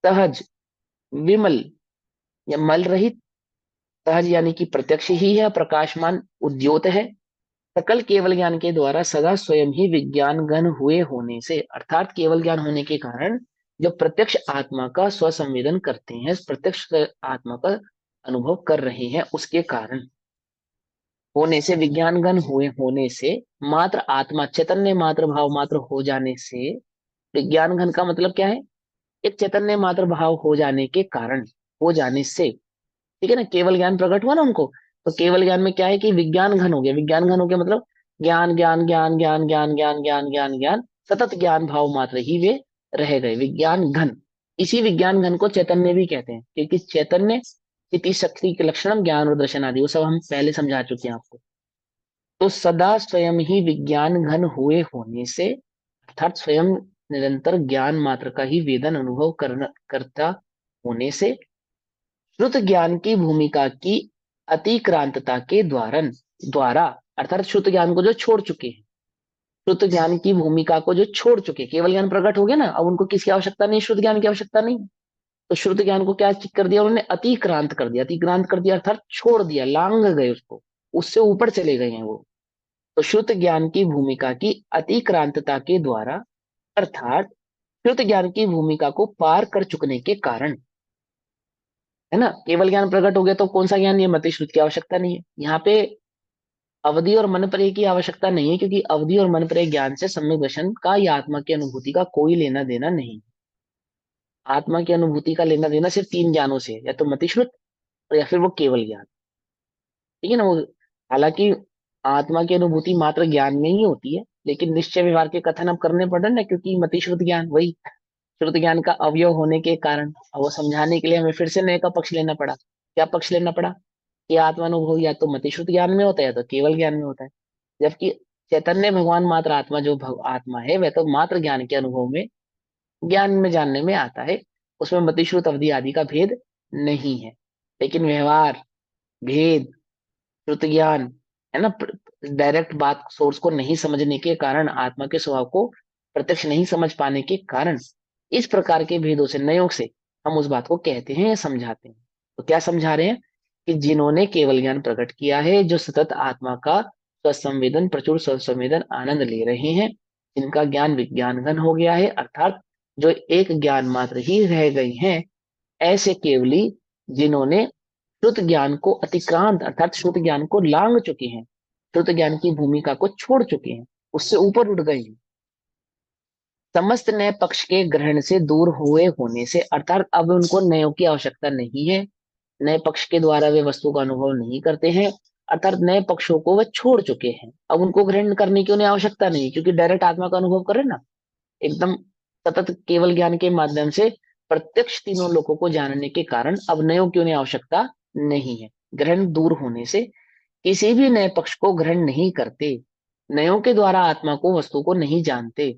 सहज, विमल या मल रहित, सहज यानी कि प्रत्यक्ष ही है, प्रकाशमान उद्योत है, सकल केवल ज्ञान के द्वारा सदा स्वयं ही विज्ञान घन हुए होने से, अर्थात केवल ज्ञान होने के कारण जो प्रत्यक्ष आत्मा का स्वसंवेदन करते हैं, प्रत्यक्ष आत्मा का अनुभव कर रहे हैं, उसके कारण होने से, विज्ञान घन हुए होने से, मात्र आत्मा चैतन्य मात्र भाव मात्र हो जाने से, विज्ञान घन का मतलब क्या है? एक चैतन्य मात्र भाव हो जाने के कारण, हो जाने से, ठीक है ना, केवल ज्ञान प्रकट हुआ ना उनको। तो केवल ज्ञान में क्या है कि विज्ञान घन हो गया। विज्ञान घन हो गया मतलब ज्ञान ज्ञान ज्ञान ज्ञान ज्ञान ज्ञान ज्ञान ज्ञान ज्ञान, सतत ज्ञान भाव मात्र ही वे रह गए, विज्ञान घन। इसी विज्ञान घन को चैतन्य भी कहते हैं, क्योंकि चैतन्य स्थिति शक्ति के लक्षण ज्ञान और दर्शन आदि वो सब हम पहले समझा चुके हैं आपको। तो सदा स्वयं ही विज्ञान घन हुए होने से, अर्थात स्वयं निरंतर ज्ञान मात्र का ही वेदन अनुभव करता होने से, श्रुत ज्ञान की भूमिका की अतिक्रांतता के द्वारा, अर्थात श्रुत ज्ञान को जो छोड़ चुके हैं, श्रुत ज्ञान की भूमिका को जो छोड़ चुके, केवल ज्ञान प्रकट हो गया ना, अब उनको किसकी आवश्यकता नहीं, श्रुत ज्ञान की आवश्यकता नहीं। तो श्रुत ज्ञान को क्या कर दिया उन्होंने? अतिक्रांत कर दिया। अतिक्रांत कर दिया अर्थात छोड़ दिया, लांग गए उसको, उससे ऊपर चले गए हैं वो। तो श्रुत ज्ञान की भूमिका की अतिक्रांतता के द्वारा, अर्थात श्रुत ज्ञान की भूमिका को पार कर चुकने के कारण, है ना, केवल ज्ञान प्रकट हो गया तो कौन सा ज्ञान? ये मति श्रुत की आवश्यकता नहीं है यहाँ पे। अवधि और मन पर की आवश्यकता नहीं है, क्योंकि अवधि और मन पर ज्ञान से सम्यक दर्शन का या आत्मा की अनुभूति का कोई लेना देना नहीं। आत्मा की अनुभूति का लेना देना सिर्फ तीन ज्ञानों से है, या तो मति श्रुत, और या फिर वो केवल ज्ञान, ठीक है ना वो। हालांकि आत्मा की अनुभूति मात्र ज्ञान में ही होती है, लेकिन निश्चय व्यवहार के कथन अब करने पड़ रहे हैं ना, क्योंकि मति श्रुत ज्ञान वही श्रुत ज्ञान का अवयव होने के कारण, अब वो समझाने के लिए हमें फिर से नए का पक्ष लेना पड़ा। क्या पक्ष लेना पड़ा? कि आत्मानुभव या तो मति श्रुत ज्ञान में होता है या तो केवल ज्ञान में होता है, जबकि चैतन्य भगवान मात्र आत्मा जो आत्मा है वह तो मात्र ज्ञान के अनुभव में, ज्ञान में जानने में आता है, उसमें मति श्रुत अवधि आदि का भेद नहीं है। लेकिन व्यवहार, भेद, श्रुत ज्ञान, है ना, डायरेक्ट बात सोर्स को नहीं समझने के कारण, आत्मा के स्वभाव को प्रत्यक्ष नहीं समझ पाने के कारण, इस प्रकार के भेदों से, नयोग से हम उस बात को कहते हैं या समझाते हैं। तो क्या समझा रहे हैं? कि जिन्होंने केवल ज्ञान प्रकट किया है, जो सतत आत्मा का स्वसंवेदन, प्रचुर स्वसंवेदन आनंद ले रहे हैं, जिनका ज्ञान विज्ञान घन हो गया है, अर्थात जो एक ज्ञान मात्र ही रह गए हैं, ऐसे केवली जिन्होंने श्रुत ज्ञान को अतिक्रांत, अर्थात श्रुत ज्ञान को लांग चुके हैं, श्रुत ज्ञान की भूमिका को छोड़ चुके हैं, उससे ऊपर उठ गए हैं, समस्त नए पक्ष के ग्रहण से दूर हुए होने से, अर्थात अब उनको नयों की आवश्यकता नहीं है, नए पक्ष के द्वारा वे वस्तु का अनुभव नहीं करते हैं, अर्थात नए पक्षों को वे छोड़ चुके हैं, अब उनको ग्रहण करने की उन्हें आवश्यकता नहीं, क्योंकि डायरेक्ट आत्मा का अनुभव कर रहे हैं ना, एकदम सतत केवल ज्ञान के माध्यम से प्रत्यक्ष तीनों लोगों को जानने के कारण अब नयों की उन्हें आवश्यकता नहीं है। ग्रहण दूर होने से किसी भी नए पक्ष को ग्रहण नहीं करते, नयों के द्वारा आत्मा को, वस्तु को नहीं जानते,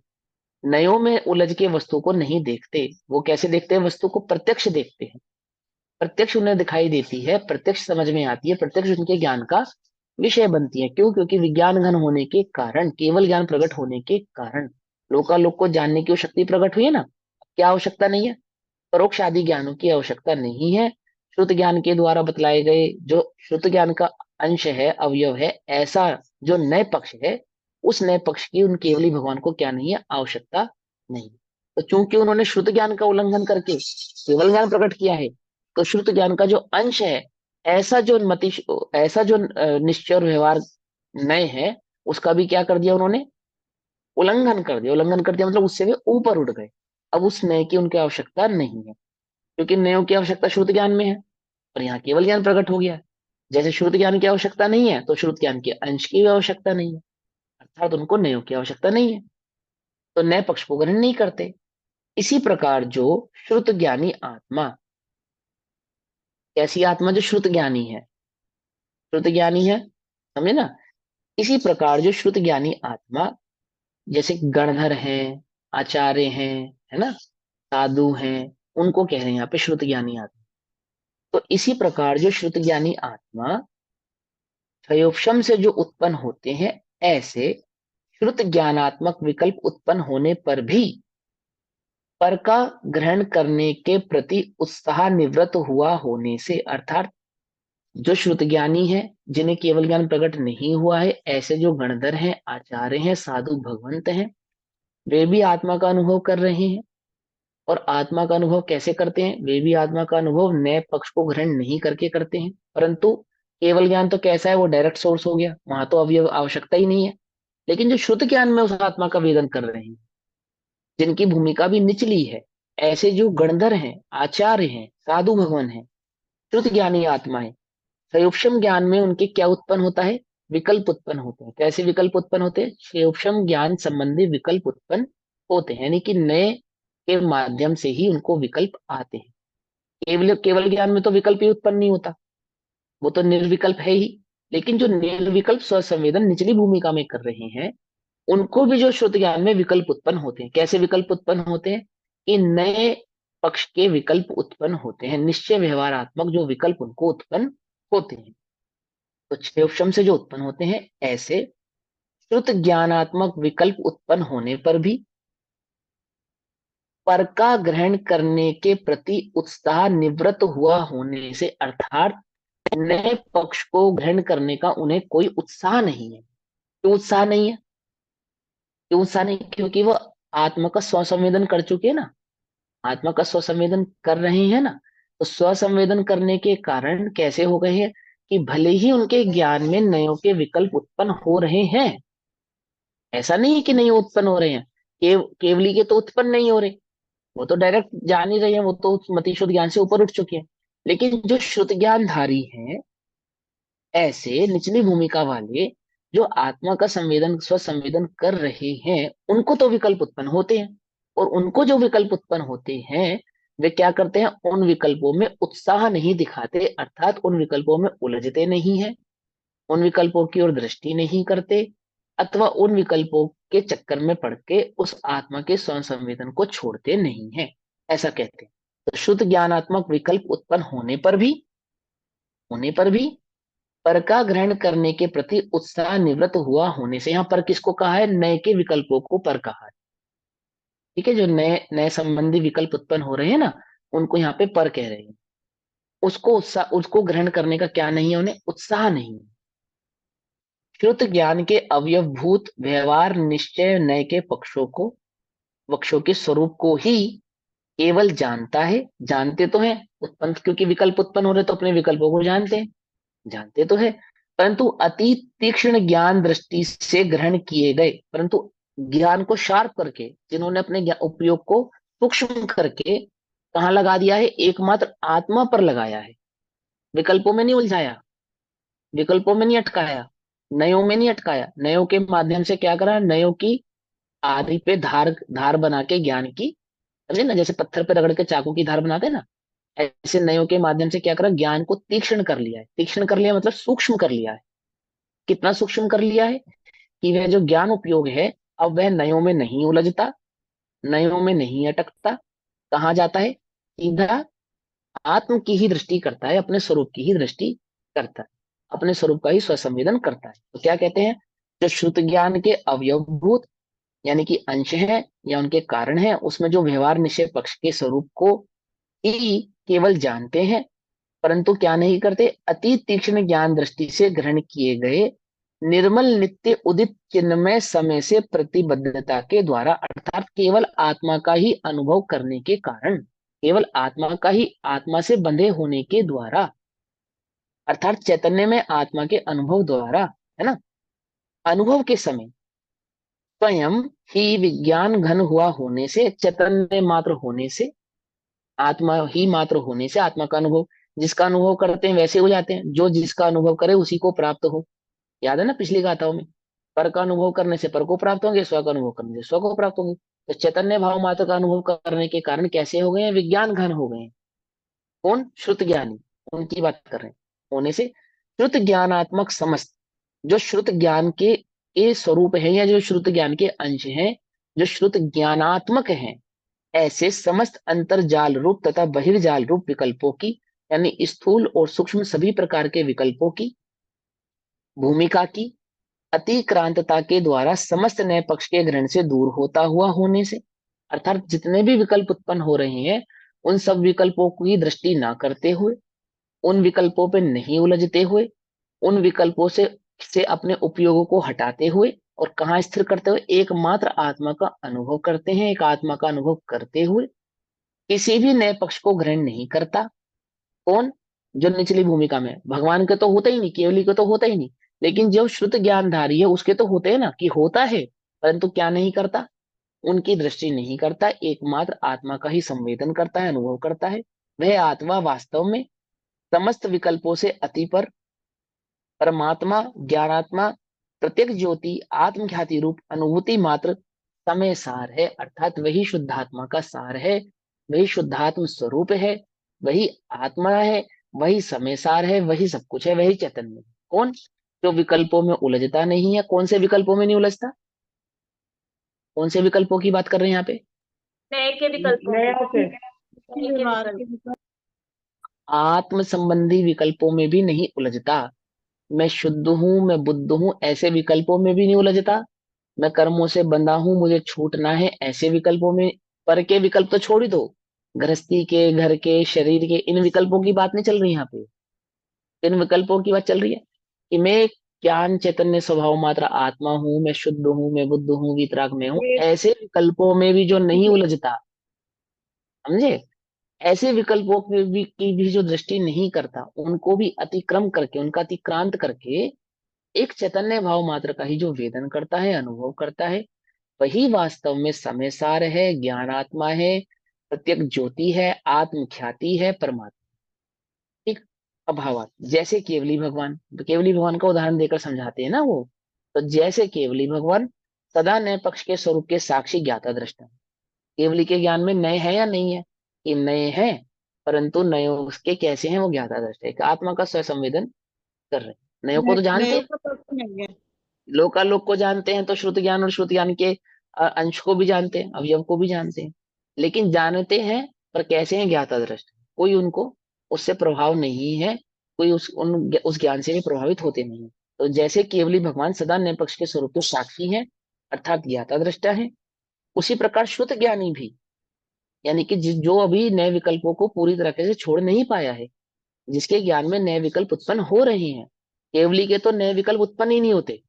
नयों में उलझ के वस्तु को नहीं देखते। वो कैसे देखते हैं? वस्तु को प्रत्यक्ष देखते हैं, प्रत्यक्ष उन्हें दिखाई देती है, प्रत्यक्ष समझ में आती है, प्रत्यक्ष उनके ज्ञान का विषय बनती है। क्यों? क्योंकि विज्ञान घन होने के कारण, केवल ज्ञान प्रकट होने के कारण लोकालोक को जानने की वो शक्ति प्रकट हुई है ना। क्या आवश्यकता नहीं है? परोक्ष आदि ज्ञानों की आवश्यकता नहीं है। श्रुत ज्ञान के द्वारा बतलाए गए जो श्रुत ज्ञान का अंश है, अवयव है, ऐसा जो नए पक्ष है, उस नए पक्ष की उन केवली भगवान को क्या नहीं है? आवश्यकता नहीं। तो चूंकि उन्होंने श्रुत ज्ञान का उल्लंघन करके केवल ज्ञान प्रकट किया है, तो श्रुत ज्ञान का जो अंश है, ऐसा जो मति, ऐसा जो निश्चय और व्यवहार नए है, उसका भी क्या कर दिया उन्होंने? उल्लंघन कर दिया। उल्लंघन कर दिया मतलब उससे वे ऊपर उठ गए। अब उस नए की उनकी आवश्यकता नहीं है, क्योंकि नयों की आवश्यकता श्रुत ज्ञान में है, और यहाँ केवल ज्ञान प्रकट हो गया है। जैसे श्रुत ज्ञान की आवश्यकता नहीं है, तो श्रुत ज्ञान के अंश की भी आवश्यकता नहीं है, अर्थात उनको नयों की आवश्यकता नहीं है, तो नए पक्ष को ग्रहण नहीं करते। इसी प्रकार जो श्रुत ज्ञानी आत्मा, कैसी आत्मा? जो श्रुत ज्ञानी है, श्रुत ज्ञानी है, समझे ना। इसी प्रकार जो श्रुत ज्ञानी आत्मा, जैसे गणधर हैं, आचार्य हैं, है ना, साधु हैं, उनको कह रहे हैं यहाँ पे श्रुत ज्ञानी आत्मा। तो इसी प्रकार जो श्रुत ज्ञानी आत्मा क्षयोपशम से जो उत्पन्न होते हैं, ऐसे श्रुत ज्ञानात्मक विकल्प उत्पन्न होने पर भी पर का ग्रहण करने के प्रति उत्साह निवृत्त हुआ होने से, अर्थात जो श्रुत ज्ञानी है, जिन्हें केवल ज्ञान प्रकट नहीं हुआ है, ऐसे जो गणधर हैं, आचार्य हैं, साधु भगवंत हैं, वे भी आत्मा का अनुभव कर रहे हैं। और आत्मा का अनुभव कैसे करते हैं? वे भी आत्मा का अनुभव नए पक्ष को ग्रहण नहीं करके करते हैं, परंतु केवल ज्ञान तो कैसा है, वो डायरेक्ट सोर्स हो गया, वहां तो अवयव आवश्यकता ही नहीं है। लेकिन जो शुद्ध ज्ञान में उस आत्मा का वेदन कर रहे हैं, जिनकी भूमिका भी निचली है, ऐसे जो गणधर हैं, आचार्य हैं, साधु भगवान हैं, शुद्ध ज्ञानी आत्माएं, संयोपम ज्ञान में उनके क्या उत्पन्न होता है? विकल्प उत्पन्न होते हैं। कैसे विकल्प उत्पन्न होते हैं? संयोपम ज्ञान संबंधी विकल्प उत्पन्न होते हैं, यानी कि नए के माध्यम से ही उनको विकल्प आते हैं। केवल केवल ज्ञान में तो विकल्प ही उत्पन्न नहीं होता, वो तो निर्विकल्प है ही। लेकिन जो निर्विकल्प स्वसंवेदन निचली भूमिका में कर रहे हैं, उनको भी जो शुद्ध ज्ञान में विकल्प उत्पन्न होते हैं। कैसे विकल्प उत्पन्न होते हैं? कि नए पक्ष के विकल्प उत्पन्न होते हैं, निश्चय व्यवहारात्मक जो विकल्प उनको उत्पन्न होते हैं। तो क्षयोपम से जो उत्पन्न होते हैं, ऐसे श्रुत ज्ञानात्मक विकल्प उत्पन्न होने पर भी पर का ग्रहण करने के प्रति उत्साह निवृत्त हुआ होने से, अर्थात नए पक्ष को ग्रहण करने का उन्हें कोई उत्साह नहीं है। क्यों उत्साह नहीं है? क्यों उत्साह नहीं? क्योंकि वो आत्मा का स्वसंवेदन कर चुके हैं ना, आत्मा का स्वसंवेदन कर रहे हैं ना। तो स्वसंवेदन करने के कारण कैसे हो गए हैं? कि भले ही उनके ज्ञान में नयों के विकल्प उत्पन्न हो रहे हैं, ऐसा नहीं है कि नहीं उत्पन्न हो रहे हैं, केवली के तो उत्पन्न नहीं हो रहे, वो तो डायरेक्ट जान ही रहे हैं, वो तो उस मति शुद्ध ज्ञान से ऊपर उठ चुके हैं। लेकिन जो श्रुत ज्ञानधारी हैं, ऐसे निचली भूमिका वाले जो आत्मा का संवेदन स्वसंवेदन कर रहे हैं, उनको तो विकल्प उत्पन्न होते हैं। और उनको जो विकल्प उत्पन्न होते हैं, वे क्या करते हैं? उन विकल्पों में उत्साह नहीं दिखाते, अर्थात उन विकल्पों में उलझते नहीं है, उन विकल्पों की ओर दृष्टि नहीं करते, अथवा उन विकल्पों के चक्कर में पड़ के उस आत्मा के स्वयं संवेदन को छोड़ते नहीं है, ऐसा कहते हैं। तो शुद्ध ज्ञानात्मक विकल्प उत्पन्न होने पर भी पर का ग्रहण करने के प्रति उत्साह निवृत्त हुआ होने से, यहाँ पर किसको कहा है? नए के विकल्पों को पर कहा है। ठीक है, जो नए नए संबंधी विकल्प उत्पन्न हो रहे हैं ना, उनको यहाँ पे पर कह रहे हैं। उसको उत्साह, उसको ग्रहण करने का क्या नहीं है? उन्हें उत्साह नहीं है। श्रुत ज्ञान के अवयवभूत व्यवहार निश्चय नए के पक्षों के स्वरूप को ही केवल जानता है। जानते तो है उत्पन्न, क्योंकि विकल्प उत्पन्न हो रहे तो अपने विकल्पों को जानते हैं, जानते तो है, परंतु अति तीक्ष्ण ज्ञान दृष्टि से ग्रहण किए गए, परंतु ज्ञान को शार्प करके, जिन्होंने अपने उपयोग को सूक्ष्म करके कहाँ लगा दिया है? एकमात्र आत्मा पर लगाया है। विकल्पों में नहीं उलझाया, विकल्पों में नहीं अटकाया, नयों में नहीं अटकाया। नयों के माध्यम से क्या करा? नयों की आदि पे धार धार बना के ज्ञान की, समझे ना, जैसे पत्थर पे रगड़ के चाकू की धार बनाते हैं ना, ऐसे नयों के माध्यम से क्या करा? ज्ञान को तीक्ष्ण कर लिया है। तीक्ष्ण कर लिया मतलब सूक्ष्म कर लिया है। कितना सूक्ष्म कर लिया है? कि वह जो ज्ञान उपयोग है, अब वह नयों में नहीं उलझता, नयों में नहीं अटकता। कहाँ जाता है? सीधा आत्म की ही दृष्टि करता है, अपने स्वरूप की ही दृष्टि करता है, अपने स्वरूप का ही स्वसंवेदन करता है। तो क्या कहते हैं? जो श्रुत ज्ञान के अवयवभूत, यानी कि अंश है या उनके कारण है, उसमें जो व्यवहार निषेध पक्ष के स्वरूप को ही केवल जानते हैं, परंतु क्या नहीं करते? अति तीक्ष्ण ज्ञान दृष्टि से ग्रहण किए गए निर्मल नित्य उदित चिन्मय समय से प्रतिबद्धता के द्वारा, अर्थात केवल आत्मा का ही अनुभव करने के कारण, केवल आत्मा का ही आत्मा से बंधे होने के द्वारा, अर्थात चैतन्य में आत्मा के अनुभव द्वारा, है ना, अनुभव के समय स्वयं ही विज्ञान घन हुआ होने से, चैतन्य मात्र होने से, आत्मा ही मात्र होने से, आत्मा का अनुभव, जिसका अनुभव करते हैं वैसे हो जाते हैं, जो जिसका अनुभव करे उसी को प्राप्त हो। याद है ना पिछली गाथाओं में? पर का अनुभव करने से पर को प्राप्त होंगे, स्व का अनुभव करने से स्व को प्राप्त होंगे। तो चैतन्य भाव मात्र का अनुभव करने के कारण कैसे हो गए हैं? विज्ञान घन हो गए हैं। कौन? श्रुत ज्ञानी, उनकी बात कर रहे हैं। होने से श्रुत ज्ञानात्मक समस्त, जो श्रुत ज्ञान के स्वरूप है, या जो श्रुत ज्ञान के अंश हैं, जो श्रुत ज्ञानात्मक हैं, ऐसे समस्त अंतर्जाल रूप तथा बहिर्जाल रूप विकल्पों की, यानी स्थूल और सूक्ष्म सभी प्रकार के विकल्पों की भूमिका की अतिक्रांतता के द्वारा समस्त नए पक्ष के ग्रहण से दूर होता हुआ होने से, अर्थात जितने भी विकल्प उत्पन्न हो रहे हैं उन सब विकल्पों की दृष्टि ना करते हुए, उन विकल्पों पे नहीं उलझते हुए, उन विकल्पों से अपने उपयोगों को हटाते हुए और कहाँ स्थिर करते हुए एकमात्र आत्मा का अनुभव करते हैं। एक आत्मा का अनुभव करते हुए किसी भी नए पक्ष को ग्रहण नहीं करता। कौन? जो निचली भूमिका में है। भगवान के तो होता ही नहीं, केवली के तो होता ही नहीं, लेकिन जो श्रुत ज्ञानधारी है उसके तो होते हैं ना, कि होता है, परंतु क्या नहीं करता? उनकी दृष्टि नहीं करता, एकमात्र आत्मा का ही संवेदन करता है, अनुभव करता है। वह आत्मा वास्तव में समस्त विकल्पों से अति पर परमात्मा, ज्ञानात्मा, प्रत्येक ज्योति, आत्मख्याति रूप अनुभूति मात्र समय सार है, अर्थात वही शुद्धात्मा का सार है, वही शुद्धात्म स्वरूप है, वही आत्मा है, वही समय सार है, वही सब कुछ है, वही चैतन्य है। कौन? जो विकल्पों में उलझता नहीं है। कौन से विकल्पों में नहीं उलझता? कौन से विकल्पों की बात कर रहे हैं यहाँ पे? नए के विकल्पों में। नया से नए के व्यवहार विकल्प। के विकल्प। आत्म संबंधी विकल्पों में भी नहीं उलझता। मैं शुद्ध हूं, मैं बुद्ध हूं, ऐसे विकल्पों में भी नहीं उलझता। मैं कर्मों से बंधा हूं, मुझे छूटना है, ऐसे विकल्पों में। पर के विकल्प तो छोड़ ही दो, गृहस्थी के, घर के, शरीर के, इन विकल्पों की बात नहीं चल रही यहाँ पे। इन विकल्पों की बात चल रही है कि मैं ज्ञान चैतन्य स्वभाव मात्र आत्मा हूं, मैं शुद्ध हूं, मैं बुद्ध हूं, वीतराग में हूं, ये ऐसे विकल्पों में भी जो नहीं उलझता। समझे? ऐसे विकल्पों की भी जो दृष्टि नहीं करता, उनको भी अतिक्रम करके, उनका अतिक्रांत करके एक चैतन्य भाव मात्र का ही जो वेदन करता है, अनुभव करता है, वही वास्तव में समय सार है, ज्ञानात्मा है, प्रत्येक ज्योति है, आत्म ख्याति है, परमात्मा। ठीक। अभावात, जैसे केवली भगवान, तो केवली भगवान का उदाहरण देकर समझाते हैं ना वो। तो जैसे केवली भगवान सदा नए पक्ष के स्वरूप के साक्षी ज्ञाता दृष्टा है। केवली के ज्ञान में नए है या नहीं है? कि नए हैं, परंतु नए उसके कैसे हैं, वो ज्ञाता दृष्टा है, कि आत्मा का स्वसंवेदन कर रहे हैं। नयों को तो जानते नए हैं, का पक्ष नहीं है। लोकालोक को जानते हैं, तो श्रुत ज्ञान और श्रुत ज्ञान के अंश को भी जानते हैं, अवयव को भी जानते हैं। लेकिन जानते हैं, पर कैसे हैं? ज्ञाता दृष्टा। कोई उनको उससे प्रभाव नहीं है, कोई उस ज्ञान से भी प्रभावित होते नहीं। तो जैसे केवली भगवान सदा नए पक्ष के स्वरूप के साक्षी हैं, अर्थात ज्ञाता दृष्टा है, उसी प्रकार श्रुत ज्ञानी भी, यानी कि जो अभी नए विकल्पों को पूरी तरीके से छोड़ नहीं पाया है, जिसके ज्ञान में नए विकल्प उत्पन्न हो रहे हैं। केवली के तो नए विकल्प उत्पन्न ही नहीं होते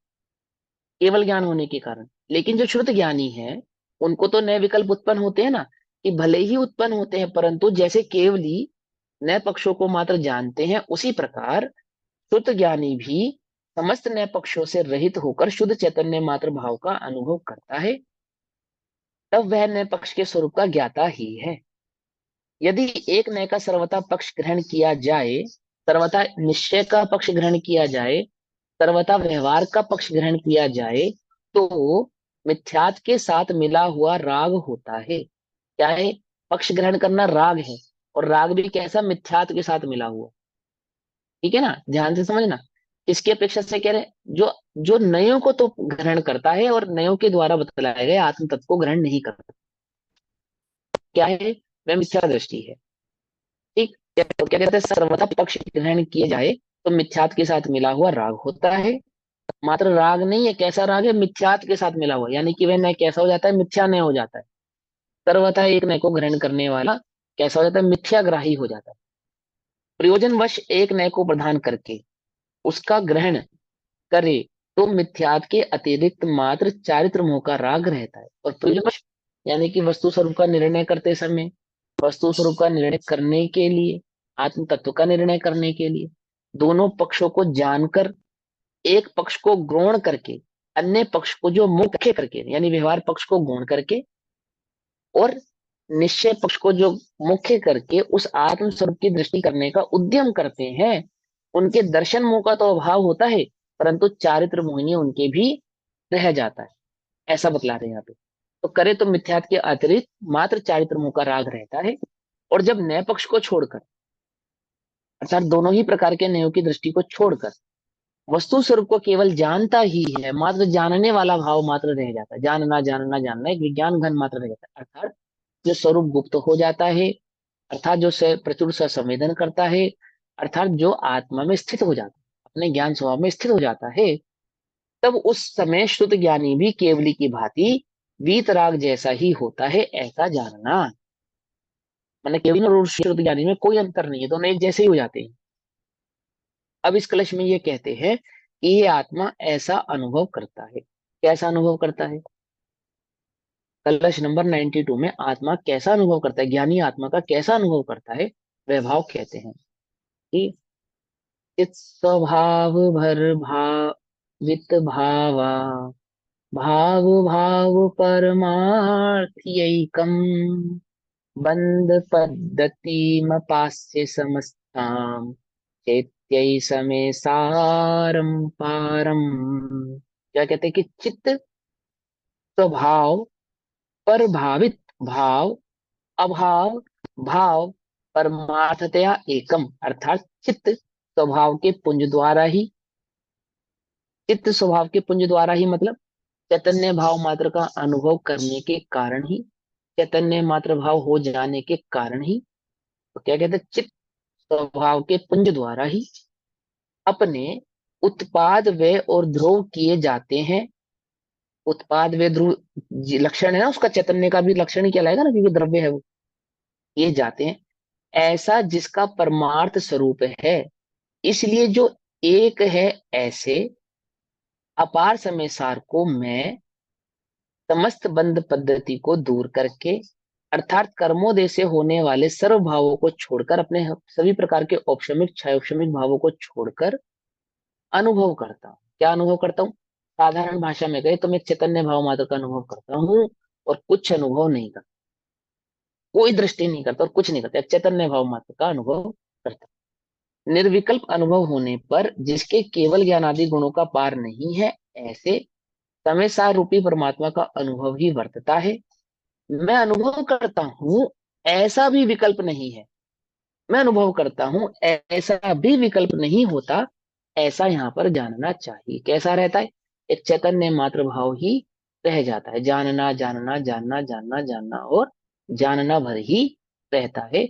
केवल ज्ञान होने के कारण, लेकिन जो श्रुत ज्ञानी है उनको तो नए विकल्प उत्पन्न होते हैं ना, कि भले ही उत्पन्न होते हैं, परंतु जैसे केवली नए पक्षों को मात्र जानते हैं, उसी प्रकार श्रुत ज्ञानी भी समस्त नए पक्षों से रहित होकर शुद्ध चैतन्य मात्र भाव का अनुभव करता है। तब वह नए पक्ष के स्वरूप का ज्ञाता ही है। यदि एक नए का सर्वथा पक्ष ग्रहण किया जाए, सर्वथा निश्चय का पक्ष ग्रहण किया जाए, सर्वथा व्यवहार का पक्ष ग्रहण किया जाए, तो मिथ्यात के साथ मिला हुआ राग होता है। क्या है? पक्ष ग्रहण करना राग है, और राग भी कैसा? मिथ्यात के साथ मिला हुआ। ठीक है ना, ध्यान से समझना। इसकी अपेक्षा से कह रहे हैं, जो जो नयों को तो ग्रहण करता है और नयों के द्वारा बतलाए गए आत्म तत्व को ग्रहण नहीं करता। क्या है? वह मिथ्या दृष्टि है। ठीक। तो क्या कहते हैं? सर्वथा पक्ष ग्रहण किए जाए तो मिथ्यात के साथ मिला हुआ राग होता है। मात्र राग नहीं है, कैसा राग है? मिथ्यात के साथ मिला हुआ, यानी कि वह नय कैसा हो जाता है? मिथ्या नय हो जाता है। सर्वथा एक नय को ग्रहण करने वाला कैसा हो जाता है? मिथ्याग्राही हो जाता है। प्रयोजनवश एक नय को प्रदान करके उसका ग्रहण करे तो मिथ्यात के अतिरिक्त मात्र चारित्र मोह का राग रहता है। और प्रयोजनवश यानी कि वस्तु स्वरूप का निर्णय करते समय, वस्तु स्वरूप का निर्णय करने के लिए, आत्म तत्व का निर्णय करने के लिए, दोनों पक्षों को जानकर एक पक्ष को गौण करके अन्य पक्ष को जो मुख्य करके, यानी व्यवहार पक्ष को गौण करके और निश्चय पक्ष को जो मुख्य करके उस आत्म स्वरूप की दृष्टि करने का उद्यम करते हैं, उनके दर्शन मोह का तो अभाव होता है, परंतु चारित्र मोहिनी उनके भी रह जाता है। ऐसा बतला रहे हैं यहाँ पे। तो करे तो मिथ्यात के अतिरिक्त मात्र चारित्र मोह का राग रहता है। और जब नए पक्ष को छोड़कर, अर्थात दोनों ही प्रकार के नयों की दृष्टि को छोड़कर वस्तु स्वरूप को केवल जानता ही है, मात्र जानने वाला भाव मात्र रह जाता है। जानना जानना जानना एक विज्ञान घन मात्र रह जाता है। अर्थात जो स्वरूप गुप्त हो जाता है, अर्थात जो प्रचुर संवेदन करता है, अर्थात जो आत्मा में स्थित हो जाता है, अपने ज्ञान स्वभाव में स्थित हो जाता है, तब उस समय शुद्ध ज्ञानी भी केवली की भांति वीतराग जैसा ही होता है, ऐसा जानना। मैंने केवल और शुद्ध ज्ञानी में कोई अंतर नहीं है, दोनों एक जैसे ही हो जाते हैं। अब इस कलश में ये कहते हैं कि ये आत्मा ऐसा अनुभव करता है। कैसा अनुभव करता है? कलश नंबर 92 में आत्मा कैसा अनुभव करता है, ज्ञानी आत्मा का कैसा अनुभव करता है, वह भाव कहते हैं कि चित स्वभाव भर भावित भावा, भाव भाव परमार्थयैकम, बंद पद्धतिमपास्य समस्ताम, चैत्यै समे सारम पारम। क्या कहते हैं कि चित्त स्वभाव पर भावित भाव, अभाव भाव, परमार्थतया एकम, अर्थात चित्त स्वभाव के पुंज द्वारा ही, चित्त स्वभाव के पुंज द्वारा ही मतलब चैतन्य भाव मात्र का अनुभव करने के कारण ही, चैतन्य मात्र भाव हो जाने के कारण ही, तो क्या कहते हैं, चित्त स्वभाव के पुंज द्वारा ही अपने उत्पाद वे और ध्रुव किए जाते हैं। उत्पाद वे ध्रुव लक्षण है ना उसका, चैतन्य का भी लक्षण ही कहलाएगा ना, क्योंकि द्रव्य है वो, किए जाते हैं ऐसा जिसका परमार्थ स्वरूप है। इसलिए जो एक है ऐसे अपार समय सार को मैं समस्त बंध पद्धति को दूर करके, अर्थात कर्मोदय से होने वाले सर्व भावों को छोड़कर, अपने सभी प्रकार के औपशमिक क्षयोपशमिक भावों को छोड़कर अनुभव करता हूँ। क्या अनुभव करता हूँ? साधारण भाषा में कहे तो मैं चैतन्य भाव मात्र का अनुभव करता हूँ और कुछ अनुभव नहीं करता, कोई दृष्टि नहीं करता और कुछ नहीं करता, चैतन्य भाव मात्र का अनुभव करता। निर्विकल्प अनुभव होने पर जिसके केवल ज्ञानादि गुणों का पार नहीं है, ऐसे समय सार रूपी परमात्मा का अनुभव ही वर्तता है। मैं अनुभव करता हूं ऐसा भी विकल्प नहीं है, मैं अनुभव करता हूं ऐसा भी विकल्प नहीं होता, ऐसा यहाँ पर जानना चाहिए। कैसा रहता है? एक चैतन्य मात्र भाव ही रह जाता है, जानना जानना जानना जानना जानना और जानना भर ही रहता है,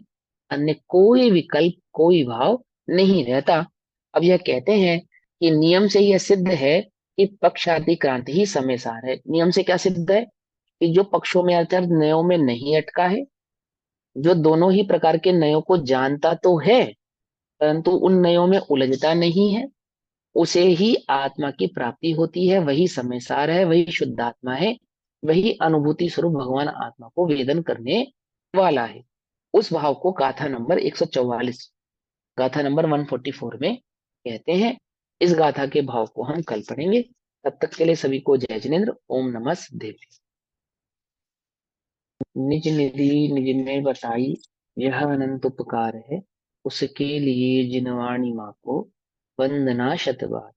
अन्य कोई विकल्प कोई भाव नहीं रहता। अब यह कहते हैं कि नियम से यह सिद्ध है कि पक्षादि क्रांति ही समय सार है। नियम से क्या सिद्ध है? कि जो पक्षों में अर्थात नयों में नहीं अटका है, जो दोनों ही प्रकार के नयों को जानता तो है परंतु उन नयों में उलझता नहीं है, उसे ही आत्मा की प्राप्ति होती है। वही समय सार है, वही शुद्ध आत्मा है, वही अनुभूति स्वरूप भगवान आत्मा को वेदन करने वाला है। उस भाव को गाथा नंबर 144, गाथा नंबर 144 में कहते हैं। इस गाथा के भाव को हम कल पढ़ेंगे। तब तक के लिए सभी को जय जिनेन्द्र। ओम नमः सिद्धेश्वर। निज निधि निज में बसाई, यह अनंत उपकार है, उसके लिए जिनवाणी माँ को वंदना शतबार।